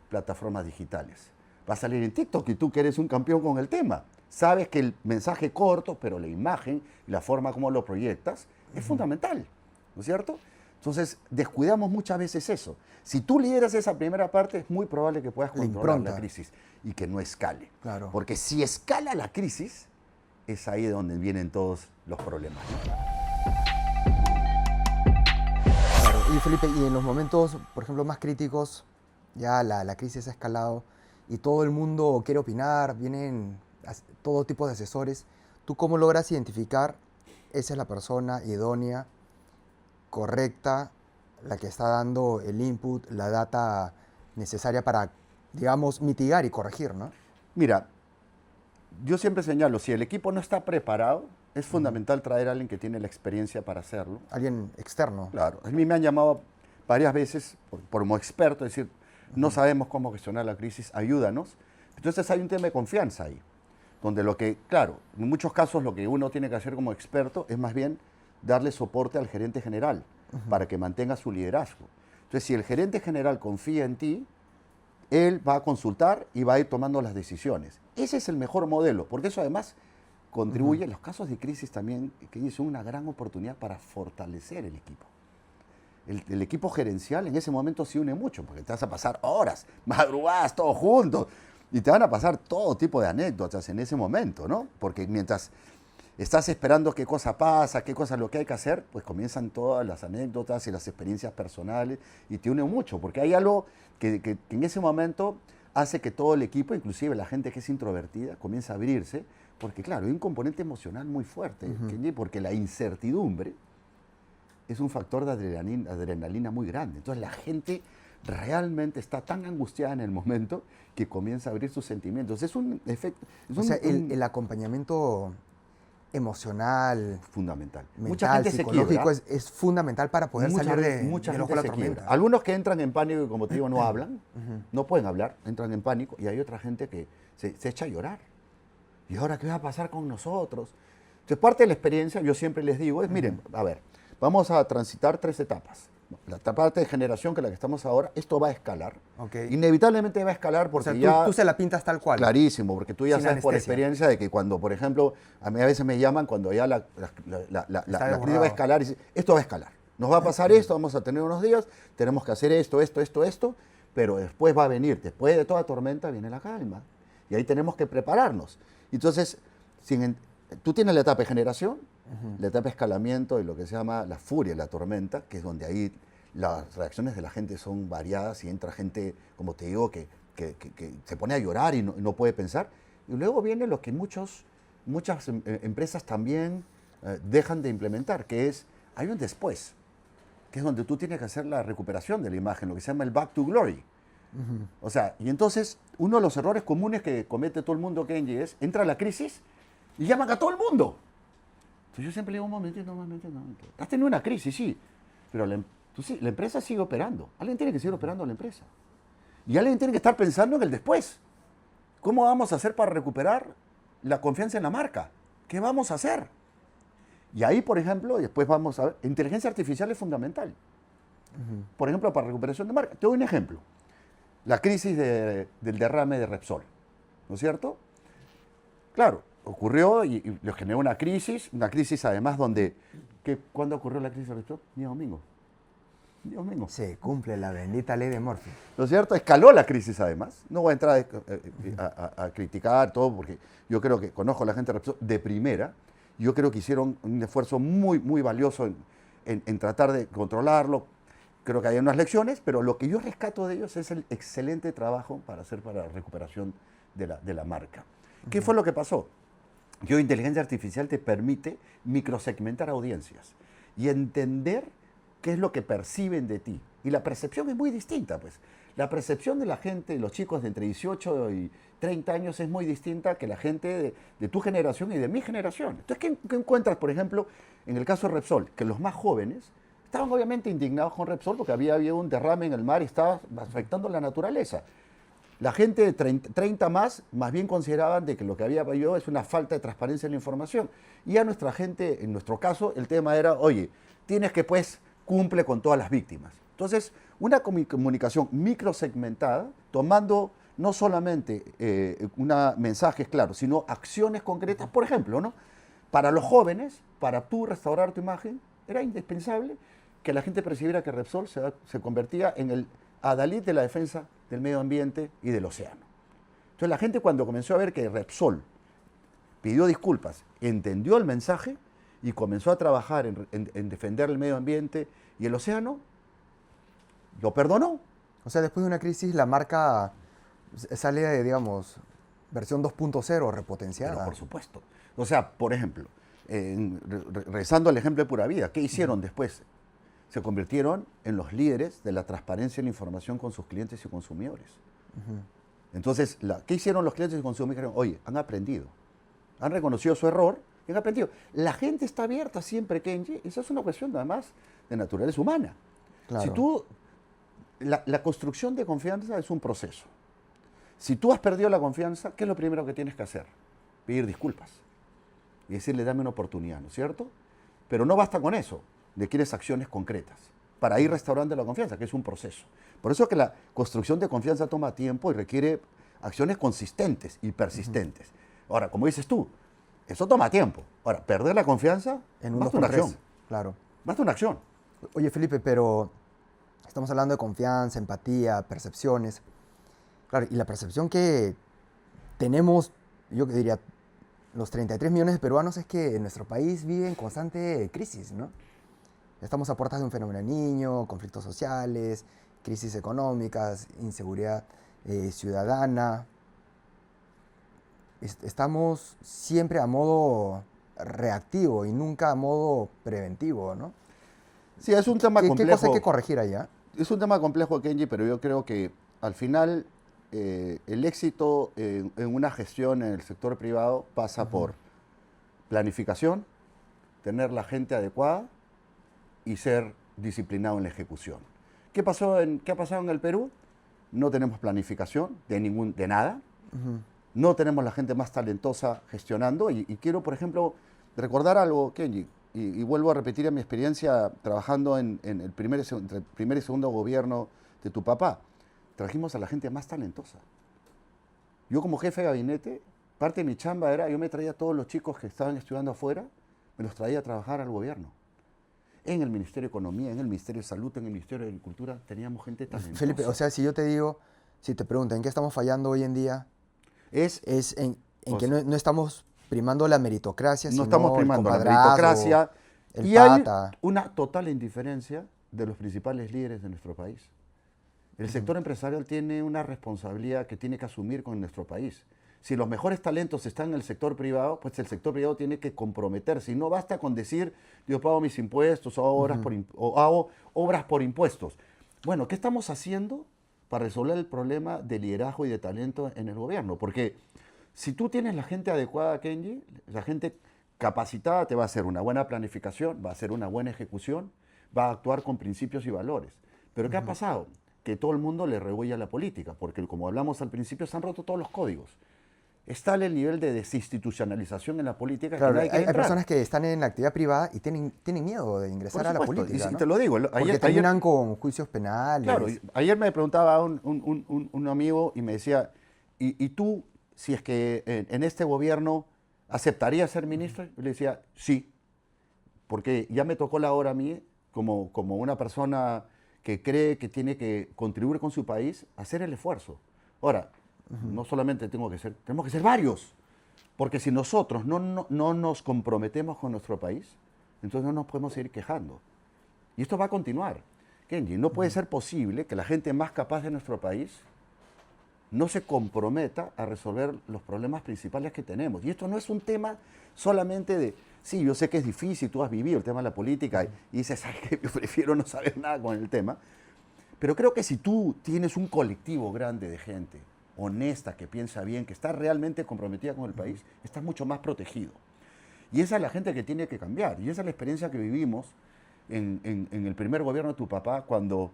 B: plataformas digitales. Va a salir en TikTok, y tú que eres un campeón con el tema. Sabes que el mensaje corto, pero la imagen y la forma como lo proyectas es fundamental, ¿no es cierto? Entonces, descuidamos muchas veces eso. Si tú lideras esa primera parte, es muy probable que puedas controlar la crisis y que no escale.
A: Claro.
B: Porque si escala la crisis, es ahí donde vienen todos los problemas, ¿no?
A: Claro. Y Felipe, y en los momentos, por ejemplo, más críticos, ya la crisis ha escalado y todo el mundo quiere opinar, vienen todo tipo de asesores. ¿Tú cómo logras identificar esa es la persona idónea, correcta, la que está dando el input, la data necesaria para, digamos, mitigar y corregir, ¿no?
B: Mira, yo siempre señalo, si el equipo no está preparado, es fundamental traer a alguien que tiene la experiencia para hacerlo.
A: Alguien externo.
B: Claro, a mí me han llamado varias veces como experto, es decir, no sabemos cómo gestionar la crisis, ayúdanos. Entonces hay un tema de confianza ahí, donde lo que, claro, en muchos casos lo que uno tiene que hacer como experto es más bien darle soporte al gerente general para que mantenga su liderazgo. Entonces, si el gerente general confía en ti, él va a consultar y va a ir tomando las decisiones. Ese es el mejor modelo, porque eso además contribuye, los casos de crisis también, que son una gran oportunidad para fortalecer el equipo. El equipo gerencial en ese momento se une mucho, porque te vas a pasar horas, madrugadas, todos juntos, y te van a pasar todo tipo de anécdotas en ese momento, ¿no? Porque mientras estás esperando qué cosa pasa, qué cosa es lo que hay que hacer, pues comienzan todas las anécdotas y las experiencias personales y te une mucho, porque hay algo que en ese momento hace que todo el equipo, inclusive la gente que es introvertida, comience a abrirse, porque claro, hay un componente emocional muy fuerte, porque la incertidumbre es un factor de adrenalina muy grande. Entonces la gente realmente está tan angustiada en el momento que comienza a abrir sus sentimientos. Es un efecto...
A: el acompañamiento emocional,
B: fundamental.
A: mental,
B: Mucha gente
A: psicológico
B: se quiebra.
A: es fundamental para poder salir del ojo de la tormenta.
B: Algunos que entran en pánico y, como te digo, no hablan, no pueden hablar, entran en pánico, y hay otra gente que se echa a llorar. ¿Y ahora qué va a pasar con nosotros? Entonces, parte de la experiencia, yo siempre les digo, es, miren, a ver, vamos a transitar 3 etapas. La parte de generación, que es la que estamos ahora, esto va a escalar.
A: Okay.
B: Inevitablemente va a escalar porque
A: o sea,
B: ya...
A: tú se la pintas tal cual.
B: Clarísimo, porque tú ya
A: Sin
B: sabes por
A: anestesia.
B: experiencia de que cuando, por ejemplo, a mí a veces me llaman cuando ya la crisis va a escalar y dicen, esto va a escalar. Nos va a pasar esto, vamos a tener unos días, tenemos que hacer esto, pero después va a venir, después de toda tormenta viene la calma. Y ahí tenemos que prepararnos. Entonces, tú tienes la etapa de generación, la etapa de escalamiento y lo que se llama la furia, la tormenta, que es donde ahí las reacciones de la gente son variadas y entra gente, como te digo, que se pone a llorar y no puede pensar. Y luego viene lo que muchas empresas también dejan de implementar, que es, hay un después, que es donde tú tienes que hacer la recuperación de la imagen, lo que se llama el back to glory. O sea, y entonces uno de los errores comunes que comete todo el mundo, Kenji, es, entra la crisis y llaman a todo el mundo. Entonces yo siempre le digo, un momentito. Has tenido una crisis, sí, pero la empresa sigue operando. Alguien tiene que seguir operando la empresa. Y alguien tiene que estar pensando en el después. ¿Cómo vamos a hacer para recuperar la confianza en la marca? ¿Qué vamos a hacer? Y ahí, por ejemplo, después vamos a ver, inteligencia artificial es fundamental. Por ejemplo, para recuperación de marca. Te doy un ejemplo. La crisis del derrame de Repsol, ¿no es cierto? Claro, ocurrió y le generó una crisis además donde... ¿Cuándo ocurrió la crisis de Repsol? Día domingo.
A: Se cumple la bendita ley de Murphy.
B: ¿No es cierto? Escaló la crisis además. No voy a entrar a criticar todo porque yo creo que conozco a la gente de Repsol de primera. Yo creo que hicieron un esfuerzo muy, muy valioso en tratar de controlarlo. Creo que hay unas lecciones, pero lo que yo rescato de ellos es el excelente trabajo para la recuperación de la marca. ¿Qué fue lo que pasó? Inteligencia artificial te permite microsegmentar audiencias y entender qué es lo que perciben de ti. Y la percepción es muy distinta, pues. La percepción de la gente, los chicos de entre 18 y 30 años es muy distinta que la gente de tu generación y de mi generación. Entonces, ¿qué encuentras, por ejemplo, en el caso de Repsol? Que los más jóvenes estaban obviamente indignados con Repsol porque había habido un derrame en el mar y estaba afectando la naturaleza. La gente de 30 más bien consideraban de que lo que había habido es una falta de transparencia en la información. Y a nuestra gente, en nuestro caso, el tema era, oye, tienes que pues cumple con todas las víctimas. Entonces, una comunicación microsegmentada, tomando no solamente mensajes claros, sino acciones concretas. Por ejemplo, ¿no? Para los jóvenes, para tú restaurar tu imagen, era indispensable que la gente percibiera que Repsol se convertía en el adalid de la defensa del medio ambiente y del océano. Entonces la gente, cuando comenzó a ver que Repsol pidió disculpas, entendió el mensaje y comenzó a trabajar en defender el medio ambiente y el océano, lo perdonó.
A: O sea, después de una crisis, la marca Sale, digamos, versión 2.0 repotenciada.
B: Pero por supuesto. O sea, por ejemplo, regresando al ejemplo de Pura Vida, ¿qué hicieron después? Se convirtieron en los líderes de la transparencia en la información con sus clientes y consumidores. Entonces, ¿qué hicieron los clientes y consumidores? Oye, han aprendido, han reconocido su error y han aprendido. La gente está abierta siempre, Kenji. Esa es una cuestión, además, de naturaleza humana.
A: Claro.
B: Si tú, la construcción de confianza es un proceso. Si tú has perdido la confianza, ¿qué es lo primero que tienes que hacer? Pedir disculpas y decirle, dame una oportunidad, ¿no es cierto? Pero no basta con eso, requieres acciones concretas para ir restaurando la confianza, que es un proceso. Por eso que la construcción de confianza toma tiempo y requiere acciones consistentes y persistentes. Ahora, como dices tú, eso toma tiempo. Ahora, perder la confianza,
A: En
B: basta una acción.
A: Claro.
B: Basta una acción.
A: Oye, Felipe, pero estamos hablando de confianza, empatía, percepciones. Claro, y la percepción que tenemos, yo diría, los 33 millones de peruanos es que nuestro país vive en constante crisis, ¿no? Estamos a puertas de un fenómeno del niño, conflictos sociales, crisis económicas, inseguridad ciudadana. Estamos siempre a modo reactivo y nunca a modo preventivo, ¿no?
B: Sí, es un tema complejo.
A: ¿Qué cosa hay que corregir allá?
B: Es un tema complejo, Kenji, pero yo creo que al final el éxito en una gestión en el sector privado pasa por planificación, tener la gente adecuada y ser disciplinado en la ejecución. ¿Qué ha pasado en el Perú? No tenemos planificación de nada. No tenemos la gente más talentosa gestionando. Y quiero, por ejemplo, recordar algo, Kenji, y vuelvo a repetir mi experiencia trabajando en el entre el primer y segundo gobierno de tu papá. Trajimos a la gente más talentosa. Yo como jefe de gabinete, parte de mi chamba era, yo me traía a todos los chicos que estaban estudiando afuera, me los traía a trabajar al gobierno. En el Ministerio de Economía, en el Ministerio de Salud, en el Ministerio de Agricultura, teníamos gente talentosa.
A: Felipe, o sea, si yo te digo, si te preguntan en qué estamos fallando hoy en día, es en que no estamos primando la meritocracia,
B: no
A: sino
B: estamos primando la
A: compadrazgo,
B: meritocracia.
A: el
B: Y hay
A: pata.
B: una total indiferencia de los principales líderes de nuestro país. El sector empresarial tiene una responsabilidad que tiene que asumir con nuestro país. Si los mejores talentos están en el sector privado, pues el sector privado tiene que comprometerse. Y no basta con decir, yo pago mis impuestos o hago obras por impuestos. Bueno, ¿qué estamos haciendo para resolver el problema de liderazgo y de talento en el gobierno? Porque si tú tienes la gente adecuada, Kenji, la gente capacitada te va a hacer una buena planificación, va a hacer una buena ejecución, va a actuar con principios y valores. Pero ¿qué ha pasado? Que todo el mundo le rehuye a la política, porque como hablamos al principio, se han roto todos los códigos. Está el nivel de desinstitucionalización en la política.
A: Claro,
B: que
A: hay personas que están en la actividad privada y tienen miedo de ingresar a la política,
B: y
A: ¿no?
B: te lo digo.
A: Porque terminan con juicios penales.
B: Claro, ayer me preguntaba un amigo y me decía, ¿y tú, si es que en este gobierno aceptarías ser ministro? Yo le decía, sí, porque ya me tocó la hora a mí, como una persona que cree que tiene que contribuir con su país, hacer el esfuerzo. Ahora, no solamente tenemos que ser varios, porque si nosotros no nos comprometemos con nuestro país, entonces no nos podemos seguir quejando. Y esto va a continuar. Kenji, no puede ser posible que la gente más capaz de nuestro país no se comprometa a resolver los problemas principales que tenemos. Y esto no es un tema solamente de, sí, yo sé que es difícil, tú has vivido el tema de la política y dices, ¿sabes qué? Yo prefiero no saber nada con el tema. Pero creo que si tú tienes un colectivo grande de gente honesta, que piensa bien, que está realmente comprometida con el país, estás mucho más protegido. Y esa es la gente que tiene que cambiar. Y esa es la experiencia que vivimos en el primer gobierno de tu papá, cuando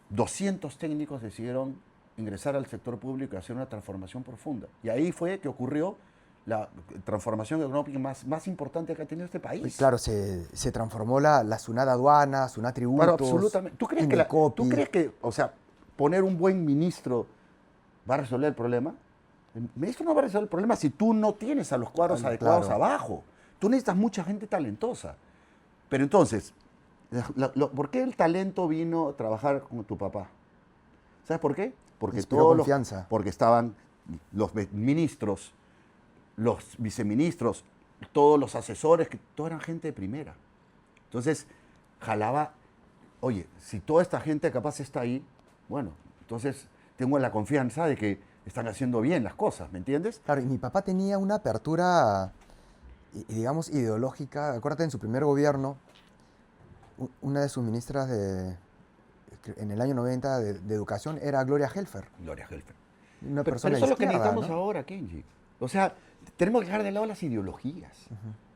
B: 200 técnicos decidieron ingresar al sector público y hacer una transformación profunda. Y ahí fue que ocurrió la transformación económica más importante que ha tenido este país.
A: Pues claro, se transformó la SUNAT aduana, SUNAT tributos.
B: Pero absolutamente. ¿Tú crees que, o sea, poner un buen ministro va a resolver el problema? El ministro no va a resolver el problema si tú no tienes a los cuadros adecuados abajo. Tú necesitas mucha gente talentosa. Pero entonces, ¿por qué el talento vino a trabajar con tu papá? ¿Sabes por qué? Porque porque estaban los ministros, los viceministros, todos los asesores, que todos eran gente de primera. Entonces, jalaba, oye, si toda esta gente capaz está ahí, bueno, entonces tengo la confianza de que están haciendo bien las cosas, ¿me entiendes?
A: Claro, y mi papá tenía una apertura, digamos, ideológica. Acuérdate, en su primer gobierno, una de sus ministras en el año 90 de Educación era Gloria Helfer,
B: Gloria Helfer.
A: una
B: Pero
A: persona
B: eso es lo que
A: izquierda,
B: necesitamos
A: ¿no?
B: ahora, Kenji. O sea, tenemos que dejar de lado las ideologías,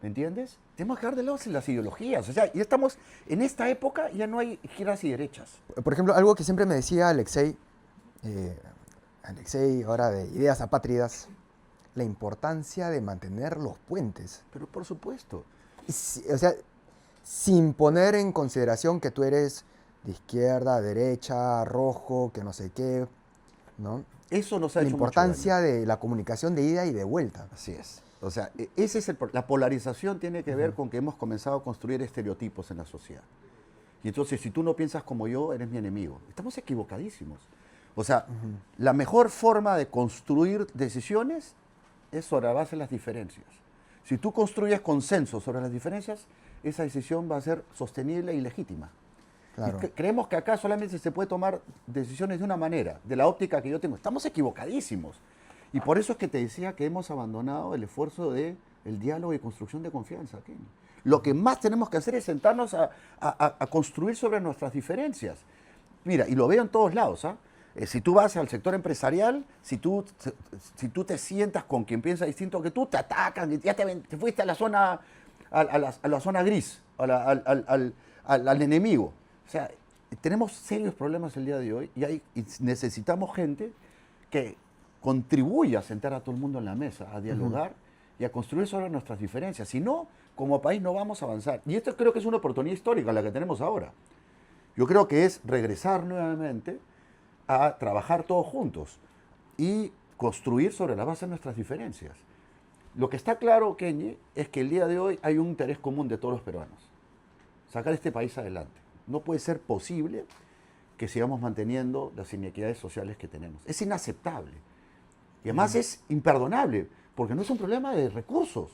B: ¿me entiendes? Tenemos que dejar de lado las ideologías. O sea, ya estamos, en esta época ya no hay izquierdas y derechas.
A: Por ejemplo, algo que siempre me decía Alexei, ahora de Ideas Apátridas, la importancia de mantener los puentes.
B: Pero por supuesto.
A: O sea, sin poner en consideración que tú eres de izquierda, derecha, rojo, que no sé qué, ¿no?
B: Eso nos ha
A: La
B: hecho mucho
A: importancia
B: daño.
A: de la comunicación de ida y de vuelta.
B: Así es. O sea, ese es la polarización tiene que ver con que hemos comenzado a construir estereotipos en la sociedad. Y entonces, si tú no piensas como yo, eres mi enemigo. Estamos equivocadísimos. O sea, la mejor forma de construir decisiones es sobre la base de las diferencias. Si tú construyes consenso sobre las diferencias, esa decisión va a ser sostenible y legítima.
A: Claro.
B: Y creemos que acá solamente se puede tomar decisiones de una manera, de la óptica que yo tengo. Estamos equivocadísimos. Y por eso es que te decía que hemos abandonado el esfuerzo del diálogo y construcción de confianza, Kenny. Lo que más tenemos que hacer es sentarnos a construir sobre nuestras diferencias. Mira, y lo veo en todos lados, ¿ah? Si tú vas al sector empresarial, si tú te sientas con quien piensa distinto que tú, te atacan, y ya te fuiste a la zona, a la zona gris, al enemigo. O sea, tenemos serios problemas el día de hoy y necesitamos gente que contribuya a sentar a todo el mundo en la mesa, a dialogar y a construir sobre nuestras diferencias. Si no, como país no vamos a avanzar. Y esto creo que es una oportunidad histórica la que tenemos ahora. Yo creo que es regresar nuevamente a trabajar todos juntos y construir sobre la base de nuestras diferencias. Lo que está claro, Kenji, es que el día de hoy hay un interés común de todos los peruanos. Sacar este país adelante. No puede ser posible que sigamos manteniendo las inequidades sociales que tenemos. Es inaceptable. Y además es imperdonable, porque no es un problema de recursos,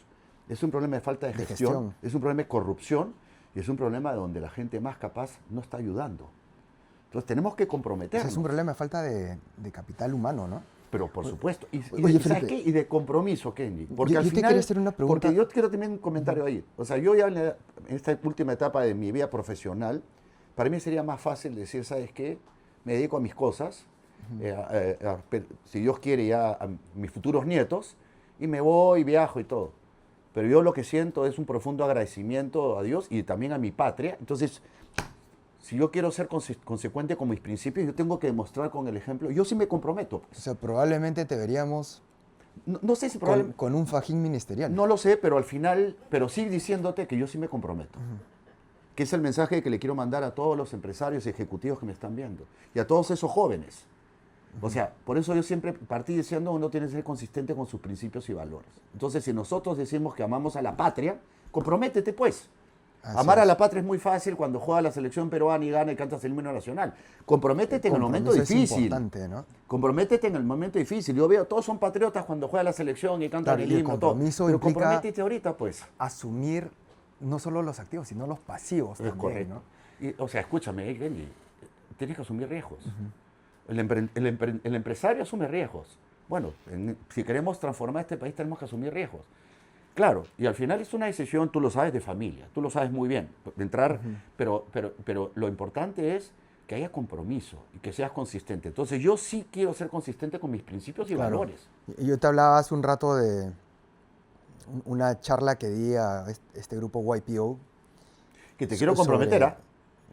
B: es un problema de falta de gestión, es un problema de corrupción y es un problema de donde la gente más capaz no está ayudando. Entonces tenemos que comprometernos.
A: Es un problema de falta de capital humano, ¿no?
B: Pero por supuesto.
A: Oye,
B: ¿sabes qué? Y de compromiso, Kenji. Porque
A: yo
B: al
A: te
B: final,
A: quería hacer una pregunta.
B: porque yo quiero tener un comentario ahí. O sea, yo ya en esta última etapa de mi vida profesional, para mí sería más fácil decir, ¿sabes qué? Me dedico a mis cosas, si Dios quiere ya a mis futuros nietos, y me voy, viajo y todo. Pero yo lo que siento es un profundo agradecimiento a Dios y también a mi patria. Entonces, si yo quiero ser consecuente con mis principios, yo tengo que demostrar con el ejemplo. Yo sí me comprometo.
A: O sea, probablemente te veríamos
B: No sé si probablemente...
A: con un fajín ministerial.
B: No lo sé, pero al final, pero sí diciéndote que yo sí me comprometo. Que es el mensaje que le quiero mandar a todos los empresarios y ejecutivos que me están viendo. Y a todos esos jóvenes. O sea, por eso yo siempre partí diciendo que uno tiene que ser consistente con sus principios y valores. Entonces, si nosotros decimos que amamos a la patria, comprométete pues. Amar a la patria es muy fácil cuando juega la selección peruana y gana y cantas el himno nacional. Comprométete en el momento difícil.
A: Es importante, ¿no?
B: Comprométete en el momento difícil. Yo veo, todos son patriotas cuando juega la selección y cantan el himno, todo. Pero comprométete ahorita, pues.
A: Asumir no solo los activos, sino los pasivos también,
B: correcto.
A: ¿no?
B: Y, o sea, escúchame, Kenji, tienes que asumir riesgos. El empresario asume riesgos. Bueno, si queremos transformar este país tenemos que asumir riesgos. Claro, y al final es una decisión, tú lo sabes, de familia, tú lo sabes muy bien, de entrar, pero lo importante es que haya compromiso y que seas consistente. Entonces yo sí quiero ser consistente con mis principios y valores.
A: Yo te hablaba hace un rato de una charla que di a este grupo YPO.
B: Que te quiero comprometer, ¿ah?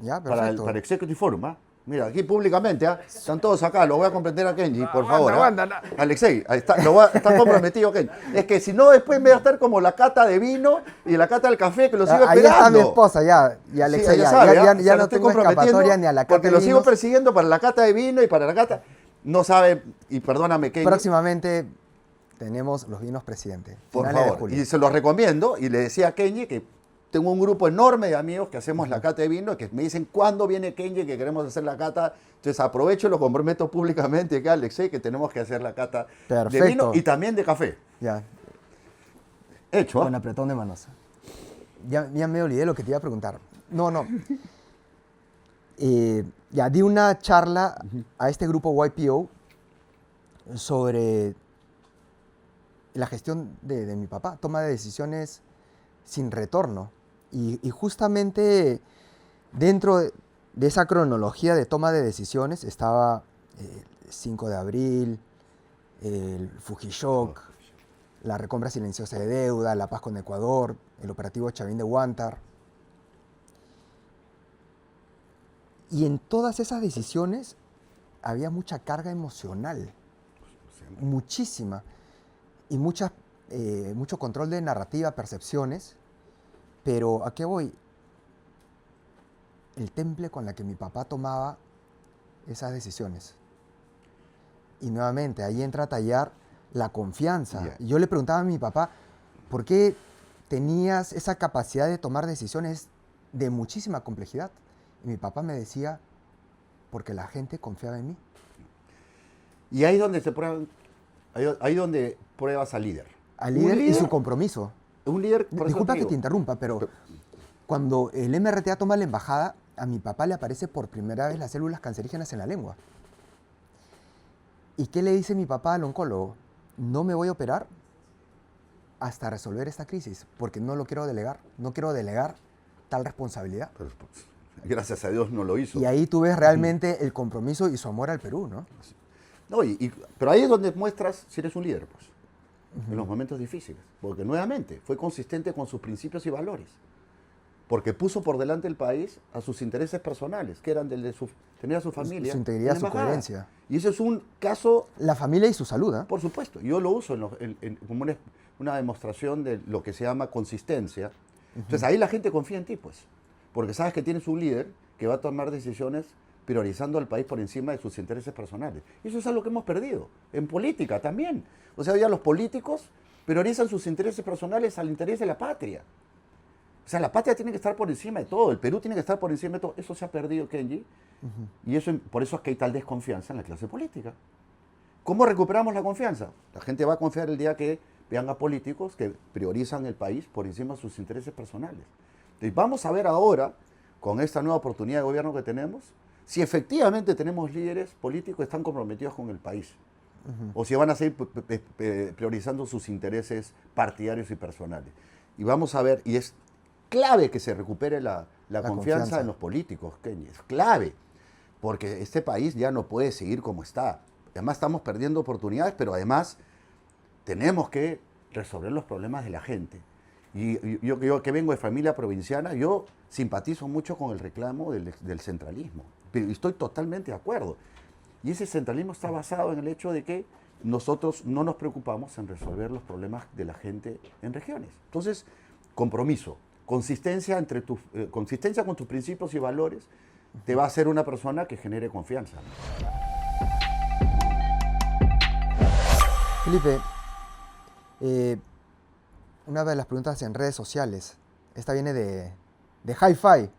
A: Ya,
B: para el Executive Forum, ¿ah? Mira, aquí públicamente, ¿ah? Están todos acá, lo voy a comprometer a Kenji, por favor. Alexei, ahí está, está comprometido Kenji. Es que si no, después me va a estar como la cata de vino y la cata del café, que lo sigo esperando.
A: Ahí está mi esposa, ya. Y Alexei,
B: sí,
A: ya no tengo escapatoria ni a la cata
B: porque
A: de
B: lo
A: vinos.
B: sigo persiguiendo para la cata de vino y para la cata... No sabe, y perdóname, Kenji.
A: Próximamente tenemos los vinos presidente.
B: Por favor, y se los recomiendo, y le decía a Kenji que tengo un grupo enorme de amigos que hacemos la cata de vino, que me dicen, ¿cuándo viene Kenji que queremos hacer la cata? Entonces aprovecho y lo comprometo públicamente acá, Alexei, que tenemos que hacer la cata de vino y también de café.
A: Ya.
B: Hecho, ¿eh?
A: Con apretón de manos. Ya me olvidé lo que te iba a preguntar. No. Ya di una charla a este grupo YPO sobre la gestión de mi papá, toma de decisiones sin retorno. Y justamente dentro de esa cronología de toma de decisiones estaba el 5 de abril, el Fujishock, la recompra silenciosa de deuda, la paz con Ecuador, el operativo Chavín de Huántar. Y en todas esas decisiones había mucha carga emocional, muchísima, y mucho control de narrativa, percepciones. Pero ¿a qué voy? El temple con la que mi papá tomaba esas decisiones. Y nuevamente, ahí entra a tallar la confianza.
B: Yeah.
A: Y yo le preguntaba a mi papá, ¿por qué tenías esa capacidad de tomar decisiones de muchísima complejidad? Y mi papá me decía, porque la gente confiaba en mí.
B: Y ahí es donde ahí donde pruebas al líder.
A: Al líder y su compromiso.
B: Un líder, por eso
A: Disculpa
B: te
A: que
B: digo,
A: te interrumpa, pero cuando el MRTA toma la embajada, a mi papá le aparece por primera vez las células cancerígenas en la lengua. ¿Y qué le dice mi papá al oncólogo? No me voy a operar hasta resolver esta crisis, porque no lo quiero delegar, no quiero delegar tal responsabilidad.
B: pues, gracias a Dios no lo hizo.
A: Y ahí tú ves realmente el compromiso y su amor al Perú, ¿no?
B: No, pero ahí es donde muestras si eres un líder, pues, en los momentos difíciles. Porque nuevamente fue consistente con sus principios y valores. Porque puso por delante el país a sus intereses personales, que eran tener a su familia.
A: Su integridad,
B: en la
A: su
B: embajada.
A: coherencia.
B: Y eso es un caso,
A: La familia y su salud, ¿eh?
B: por supuesto, yo lo uso como una demostración de lo que se llama consistencia. Entonces ahí la gente confía en ti, pues. Porque sabes que tienes un líder que va a tomar decisiones priorizando al país por encima de sus intereses personales. Y eso es algo que hemos perdido. En política también. O sea, hoy día los políticos priorizan sus intereses personales al interés de la patria. O sea, la patria tiene que estar por encima de todo. El Perú tiene que estar por encima de todo. Eso se ha perdido, Kenji. Y por eso es que hay tal desconfianza en la clase política. ¿Cómo recuperamos la confianza? La gente va a confiar el día que vean a políticos que priorizan el país por encima de sus intereses personales. Entonces, vamos a ver ahora, con esta nueva oportunidad de gobierno que tenemos, si efectivamente tenemos líderes políticos que están comprometidos con el país. O si van a seguir priorizando sus intereses partidarios y personales. Y vamos a ver, y es clave que se recupere la confianza en los políticos, Kenji. Es clave, porque este país ya no puede seguir como está. Además estamos perdiendo oportunidades, pero además tenemos que resolver los problemas de la gente. Y yo que vengo de familia provinciana, yo simpatizo mucho con el reclamo del centralismo. Pero estoy totalmente de acuerdo. Y ese centralismo está basado en el hecho de que nosotros no nos preocupamos en resolver los problemas de la gente en regiones. Entonces, compromiso, consistencia con tus principios y valores te va a hacer una persona que genere confianza.
A: Felipe, una de las preguntas en redes sociales, esta viene de Hi-Fi.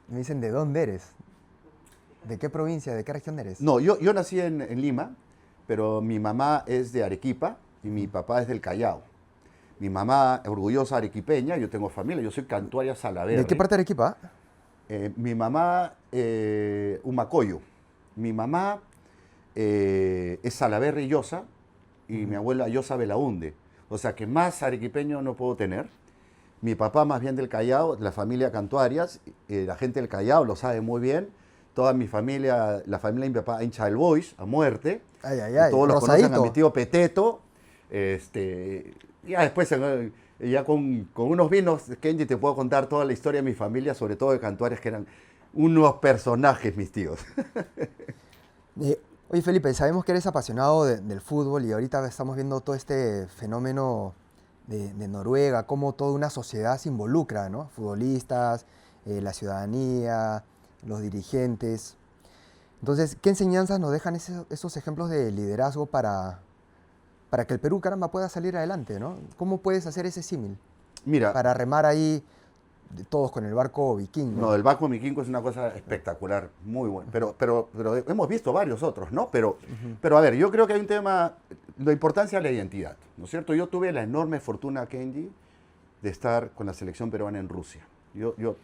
A: Me dicen, ¿de dónde eres? ¿De qué provincia, de qué región eres?
B: No, yo nací en Lima, pero mi mamá es de Arequipa y mi papá es del Callao. Mi mamá, orgullosa arequipeña, yo tengo familia, yo soy Cantuaria Salaverry.
A: ¿De qué parte de Arequipa?
B: Mi mamá, Humacoyo. Mi mamá es Salaverry Llosa y mi abuela Llosa Belaunde. O sea que más arequipeño no puedo tener. Mi papá más bien del Callao, la familia Cantuarias, la gente del Callao lo sabe muy bien. Toda mi familia, la familia de mi papá hincha del Boys a muerte.
A: Ay, ay, ay.
B: Todos los
A: Rosadito.
B: conocen a mi tío Peteto. Ya después, ya con unos vinos, Kenji, te puedo contar toda la historia de mi familia, sobre todo de Cantuarias, que eran unos personajes, mis tíos.
A: Oye, Felipe, sabemos que eres apasionado del fútbol y ahorita estamos viendo todo este fenómeno de Noruega, cómo toda una sociedad se involucra, ¿no? Futbolistas, la ciudadanía, los dirigentes. Entonces, ¿qué enseñanzas nos dejan esos ejemplos de liderazgo para que el Perú, caramba, pueda salir adelante, ¿no? ¿Cómo puedes hacer ese símil?
B: Mira,
A: Para remar ahí todos con el barco vikingo.
B: no, el barco vikingo es una cosa espectacular, muy bueno. Pero hemos visto varios otros, ¿no? Pero a ver, yo creo que hay un tema, la importancia de la identidad, ¿no es cierto? Yo tuve la enorme fortuna, Kenji, de estar con la selección peruana en Rusia. Yo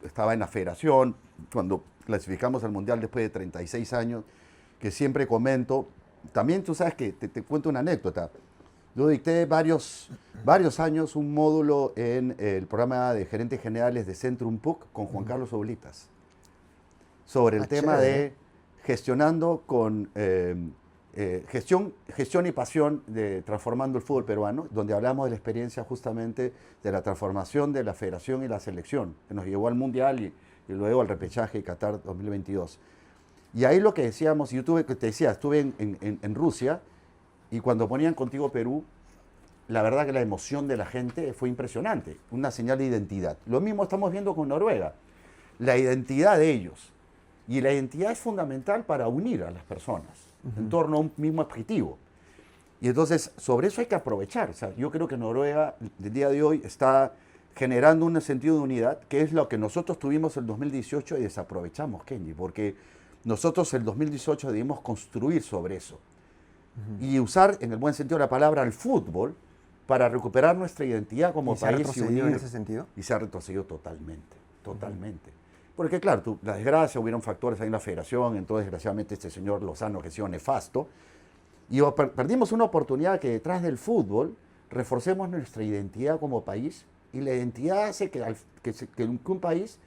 B: estaba en la federación cuando clasificamos al Mundial después de 36 años, que siempre comento, también tú sabes que te cuento una anécdota. Yo dicté varios años un módulo en el programa de gerentes generales de Centrum PUC con Juan Carlos Oblitas sobre el tema
A: chévere.
B: de gestionando con gestión y pasión de transformando el fútbol peruano, donde hablamos de la experiencia justamente de la transformación de la federación y la selección, que nos llevó al Mundial y luego al repechaje de Qatar 2022. Y ahí lo que decíamos, yo estuve en Rusia, y cuando ponían Contigo Perú, la verdad que la emoción de la gente fue impresionante, una señal de identidad. Lo mismo estamos viendo con Noruega, la identidad de ellos. Y la identidad es fundamental para unir a las personas en torno a un mismo objetivo. Y entonces, sobre eso hay que aprovechar. O sea, yo creo que Noruega, el día de hoy, está generando un sentido de unidad, que es lo que nosotros tuvimos el 2018 y desaprovechamos, Kenji, porque nosotros el 2018 debimos construir sobre eso y usar, en el buen sentido de la palabra, el fútbol para recuperar nuestra identidad como
A: ¿Y se ha
B: país y
A: retrocedido
B: unir.
A: en ese sentido?
B: Y se ha retrocedido totalmente, totalmente. Porque claro, la desgracia, hubieron factores ahí en la federación, entonces desgraciadamente este señor Lozano que ha sido nefasto, y perdimos una oportunidad que detrás del fútbol reforcemos nuestra identidad como país, y la identidad hace que un país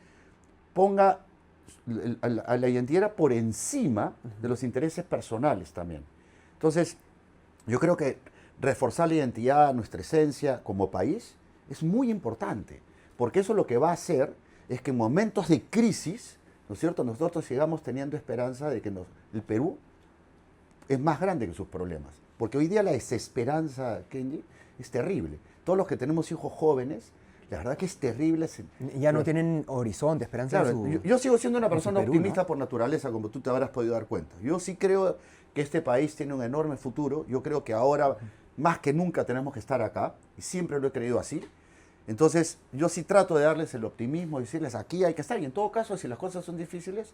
B: ponga a la identidad por encima de los intereses personales también. Entonces, yo creo que reforzar la identidad, nuestra esencia como país, es muy importante, porque eso lo que va a hacer es que en momentos de crisis, ¿no es cierto?, nosotros sigamos teniendo esperanza de que el Perú es más grande que sus problemas. Porque hoy día la desesperanza, Kenji, es terrible. Todos los que tenemos hijos jóvenes, la verdad que es terrible.
A: Ya no tienen horizonte, esperanza
B: Claro,
A: en su...
B: yo sigo siendo una persona
A: Perú,
B: optimista
A: ¿no?
B: por naturaleza, como tú te habrás podido dar cuenta. Yo sí creo que este país tiene un enorme futuro. Yo creo que ahora, más que nunca, tenemos que estar acá. Y siempre lo he creído así. Entonces, yo sí trato de darles el optimismo, decirles, aquí hay que estar. Y en todo caso, si las cosas son difíciles,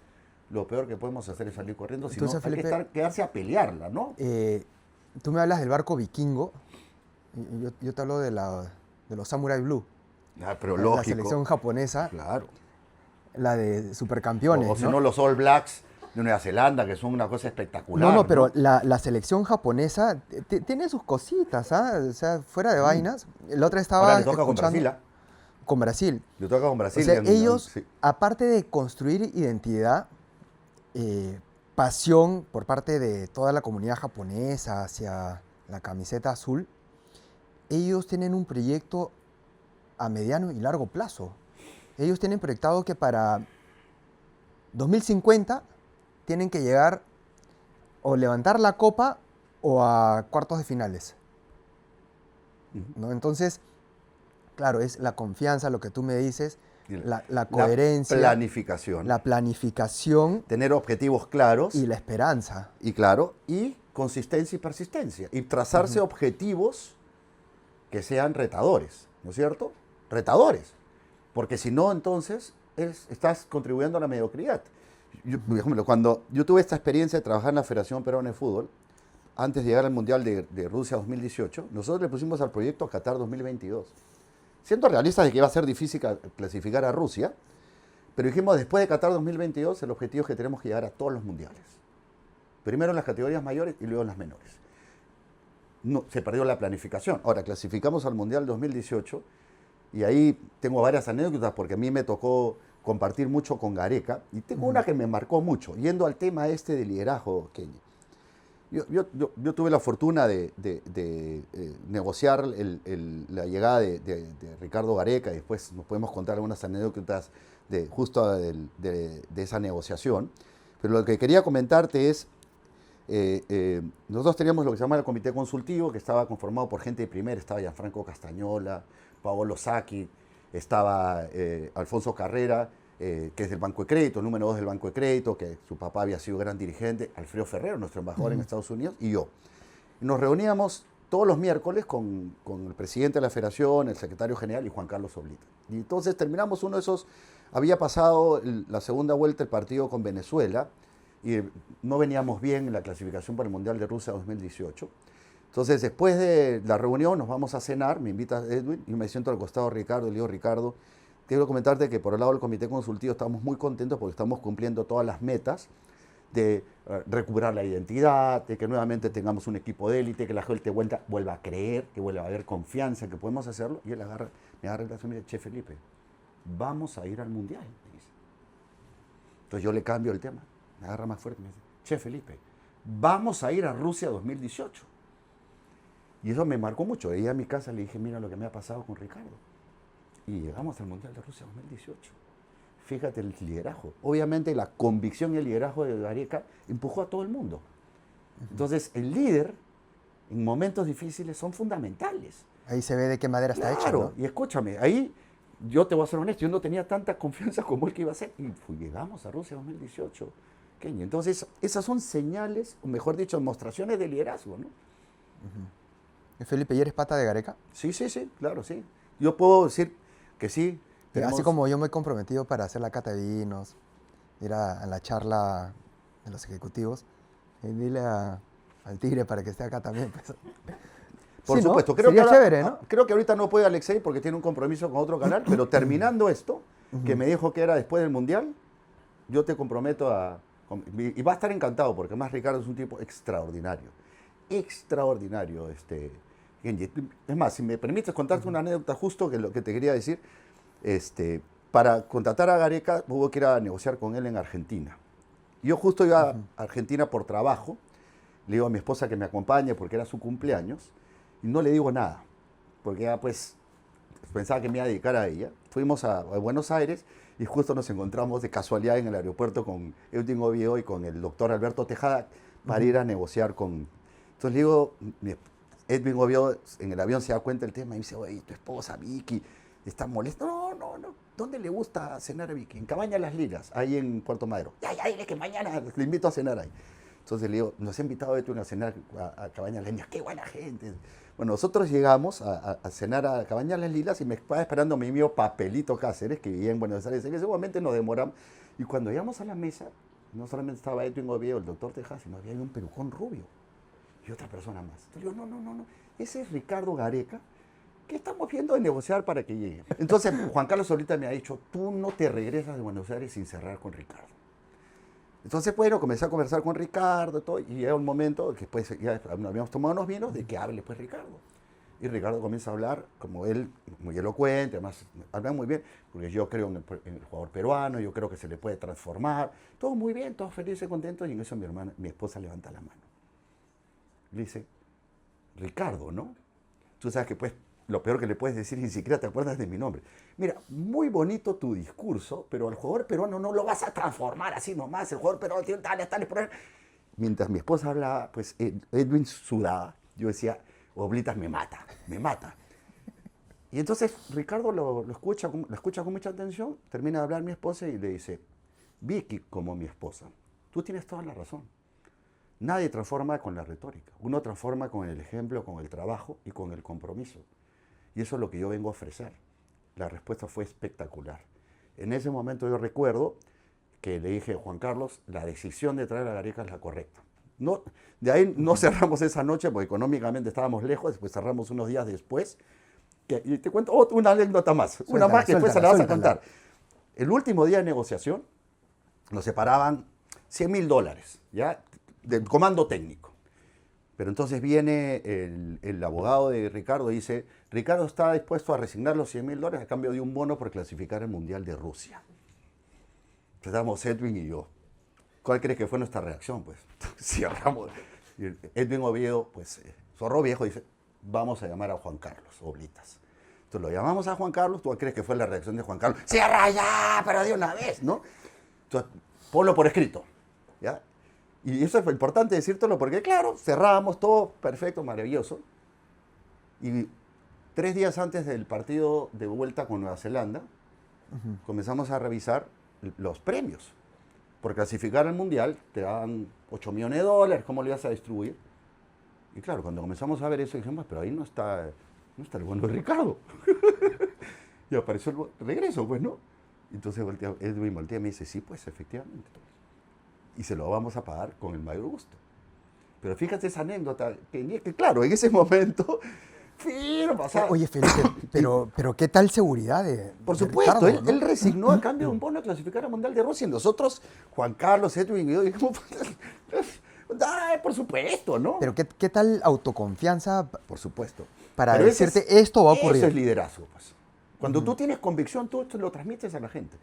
B: lo peor que podemos hacer es salir corriendo. Si no,
A: Entonces,
B: hay que
A: Felipe,
B: quedarse a pelearla, ¿no?
A: tú me hablas del barco vikingo, y yo te hablo de los Samurai Blue,
B: Ah, pero
A: la
B: lógico.
A: selección japonesa,
B: Claro.
A: la de supercampeones,
B: O si
A: ¿no?
B: no, los All Blacks de Nueva Zelanda, que son una cosa espectacular.
A: No, pero la selección japonesa tiene sus cositas, ¿ah? O sea, fuera de vainas. La otra estaba
B: Ahora le toca con
A: escuchando
B: Brasil, ¿ah?
A: con Brasil.
B: Le toca con Brasil.
A: O sea,
B: y
A: ellos,
B: sí.
A: aparte de construir identidad, pasión por parte de toda la comunidad japonesa hacia la camiseta azul, ellos tienen un proyecto a mediano y largo plazo. Ellos tienen proyectado que para 2050 tienen que llegar o levantar la copa o a cuartos de finales, ¿no? Entonces, claro, es la confianza, lo que tú me dices, la coherencia,
B: planificación.
A: la planificación
B: Tener objetivos claros.
A: y la esperanza.
B: Y claro, y consistencia y persistencia. Y trazarse objetivos que sean retadores, ¿no es cierto? Retadores. Porque si no, entonces estás contribuyendo a la mediocridad. Por ejemplo, cuando yo tuve esta experiencia de trabajar en la Federación Peruana de Fútbol, antes de llegar al Mundial de Rusia 2018, nosotros le pusimos al proyecto Qatar 2022. Siendo realistas de que iba a ser difícil clasificar a Rusia, pero dijimos, después de Qatar 2022, el objetivo es que tenemos que llegar a todos los mundiales. Primero en las categorías mayores y luego en las menores. No, se perdió la planificación. Ahora, clasificamos al Mundial 2018 y ahí tengo varias anécdotas porque a mí me tocó compartir mucho con Gareca y tengo una que me marcó mucho, yendo al tema este de liderazgo, Kenny. Yo tuve la fortuna de negociar la llegada de Ricardo Gareca y después nos podemos contar algunas anécdotas justo de esa negociación. Pero lo que quería comentarte es, nosotros teníamos lo que se llama el comité consultivo, que estaba conformado por gente de primera, estaba Gianfranco Castañola, Paolo Sacchi, estaba Alfonso Carrera, que es del Banco de Crédito, el número 2 del Banco de Crédito, que su papá había sido gran dirigente, Alfredo Ferrero, nuestro embajador en Estados Unidos, y yo. Y nos reuníamos todos los miércoles con el presidente de la federación, el secretario general y Juan Carlos Oblita. Y entonces terminamos uno de esos, había pasado la segunda vuelta el partido con Venezuela, y no veníamos bien en la clasificación para el Mundial de Rusia 2018. Entonces, después de la reunión, nos vamos a cenar, me invita Edwin, y me siento al costado de Ricardo, y le digo, Ricardo, quiero comentarte que por el lado del comité consultivo estamos muy contentos porque estamos cumpliendo todas las metas de recuperar la identidad, de que nuevamente tengamos un equipo de élite, que la gente vuelva a creer, que vuelva a haber confianza en que podemos hacerlo. Y él me agarra el brazo y me dice, Che Felipe, vamos a ir al Mundial, me dice. Entonces yo le cambio el tema, me agarra más fuerte y me dice, Che Felipe, vamos a ir a Rusia 2018. Y eso me marcó mucho. Llegué a mi casa y le dije, mira lo que me ha pasado con Ricardo. Y llegamos al Mundial de Rusia 2018. Fíjate el liderazgo. Obviamente la convicción y el liderazgo de Gareca empujó a todo el mundo. Entonces el líder en momentos difíciles son fundamentales.
A: Ahí se ve de qué madera está hecho,
B: Claro,
A: ¿no?
B: y escúchame, ahí yo te voy a ser honesto, yo no tenía tanta confianza como él que iba a ser. Y llegamos a Rusia 2018. Entonces esas son señales, o mejor dicho, demostraciones de liderazgo, ¿no?
A: Felipe, ¿y eres pata de Gareca?
B: Sí, claro, sí. Yo puedo decir que sí.
A: Así como yo me he comprometido para hacer la cata de vinos, ir a la charla de los ejecutivos, y dile al Tigre para que esté acá también. Pues.
B: Por
A: Sí,
B: supuesto.
A: ¿no?
B: Creo
A: Sería
B: que
A: chévere, ¿no?
B: Creo que ahorita no puede Alexei porque tiene un compromiso con otro canal, pero terminando esto, que me dijo que era después del Mundial, yo te comprometo y va a estar encantado porque más Ricardo es un tipo extraordinario. Extraordinario. Genji. Es más, si me permites contarte una anécdota justo que lo que te quería decir, para contratar a Gareca hubo que ir a negociar con él en Argentina. Yo justo iba a Argentina por trabajo, le digo a mi esposa que me acompañe porque era su cumpleaños y no le digo nada, porque ya pues pensaba que me iba a dedicar a ella. Fuimos a Buenos Aires y justo nos encontramos de casualidad en el aeropuerto con Edwin Oviedo y con el doctor Alberto Tejada para ir a negociar con... Entonces le digo, Edwin Oviedo en el avión se da cuenta del tema y dice, oye, tu esposa Vicky está molesta. No. ¿Dónde le gusta cenar a Vicky? En Cabañas Las Lilas, ahí en Puerto Madero. Ya, dile que mañana le invito a cenar ahí. Entonces le digo, nos ha invitado Edwin a cenar a Cabañas Las Lilas. ¡Qué buena gente! Bueno, nosotros llegamos a cenar a Cabañas Las Lilas y me estaba esperando mi amigo Papelito Cáceres, que vivía en Buenos Aires. En ese momento nos demoramos. Y cuando llegamos a la mesa, no solamente estaba Edwin Oviedo, el doctor Tejas, sino había un pelucón rubio y otra persona más. Entonces le digo, no. Ese es Ricardo Gareca, que estamos viendo de negociar para que llegue. Entonces Juan Carlos ahorita me ha dicho, tú no te regresas de Buenos Aires sin cerrar con Ricardo. Entonces, bueno, comencé a conversar con Ricardo todo, y llega un momento que después ya habíamos tomado unos vinos de que hable pues Ricardo. Y Ricardo comienza a hablar, como él, muy elocuente, además habla muy bien, porque yo creo en el jugador peruano, yo creo que se le puede transformar. Todo muy bien, todos felices, contentos, y en eso mi esposa levanta la mano. Le dice, Ricardo, ¿no? Tú sabes que pues lo peor que le puedes decir ni siquiera te acuerdas de mi nombre. Mira, muy bonito tu discurso, pero al jugador peruano no lo vas a transformar así nomás. El jugador peruano tiene tales problemas. Mientras mi esposa hablaba, pues Edwin sudaba. Yo decía, Oblitas me mata. Y entonces Ricardo lo escucha con mucha atención, termina de hablar mi esposa y le dice, Vicky, como mi esposa, tú tienes toda la razón. Nadie transforma con la retórica. Uno transforma con el ejemplo, con el trabajo y con el compromiso. Y eso es lo que yo vengo a ofrecer. La respuesta fue espectacular. En ese momento yo recuerdo que le dije a Juan Carlos, la decisión de traer a Gareca es la correcta. No, de ahí no cerramos esa noche porque económicamente estábamos lejos, después cerramos unos días después. Y te cuento una anécdota más, una más que después se la vas a contar. El último día de negociación nos separaban $100.000, ¿ya? Del comando técnico. Pero entonces viene el abogado de Ricardo y dice, Ricardo está dispuesto a resignar los $100.000 a cambio de un bono por clasificar el Mundial de Rusia. Empezamos Edwin y yo. ¿Cuál crees que fue nuestra reacción? Pues cerramos. Edwin Oviedo, pues zorro viejo, dice, vamos a llamar a Juan Carlos Oblitas. Entonces lo llamamos a Juan Carlos, ¿tú crees que fue la reacción de Juan Carlos? ¡Cierra ya, pero de una vez!, ¿no? Entonces, ponlo por escrito, ¿ya? Y eso es importante decírtelo porque, claro, cerramos todo perfecto, maravilloso. Y 3 días antes del partido de vuelta con Nueva Zelanda, comenzamos a revisar los premios. Por clasificar al Mundial te daban $8 millones, ¿cómo lo ibas a distribuir? Y claro, cuando comenzamos a ver eso, dijimos, pero ahí no está el bono de Ricardo. Y apareció el regreso, pues, ¿no? Entonces Edwin voltea y me dice, sí, pues, efectivamente. Y se lo vamos a pagar con el mayor gusto. Pero fíjate esa anécdota, que claro, en ese momento firma. O sea,
A: Oye, Felipe, pero ¿qué tal seguridad
B: por
A: de
B: supuesto,
A: Ricardo,
B: él,
A: no?
B: él resignó a cambio de un bono a clasificar al Mundial de Rusia. Y nosotros, Juan Carlos, Edwin y yo, dijimos, "Ay, por supuesto, ¿no?
A: Pero ¿qué tal autoconfianza
B: Por supuesto.
A: para
B: Pero ese
A: decirte esto va a ocurrir?
B: Eso es liderazgo, pues. Cuando tú tienes convicción, tú esto lo transmites a la gente.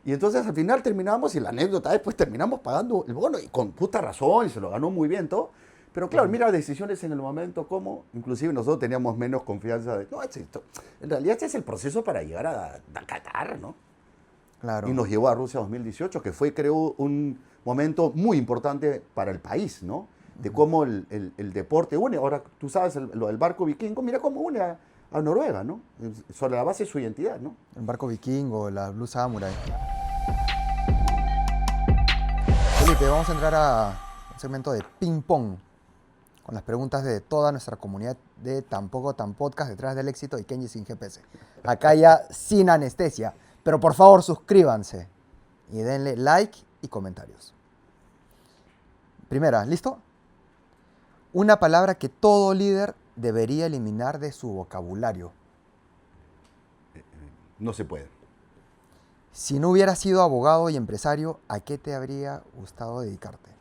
B: Y entonces al final terminamos, y la anécdota es, pues terminamos pagando el bono, y con justa razón, y se lo ganó muy bien todo. Pero claro, mira, decisiones en el momento, como inclusive nosotros teníamos menos confianza de, no, en realidad este es el proceso para llegar a Qatar, ¿no?
A: Claro.
B: Y nos llevó a Rusia 2018, que fue, creo, un momento muy importante para el país, ¿no? De cómo el deporte une. Ahora, tú sabes, lo del barco vikingo, mira cómo une a Noruega, ¿no? Sobre la base de su identidad, ¿no?
A: El barco vikingo, la Blue Samurai. Felipe, vamos a entrar a un segmento de ping pong con las preguntas de toda nuestra comunidad de Tampoco Tan Podcast detrás del éxito y Kenji sin GPS. Acá ya sin anestesia, pero por favor suscríbanse y denle like y comentarios. Primera, ¿listo? Una palabra que todo líder debería eliminar de su vocabulario.
B: No se puede.
A: Si no hubieras sido abogado y empresario, ¿a qué te habría gustado dedicarte?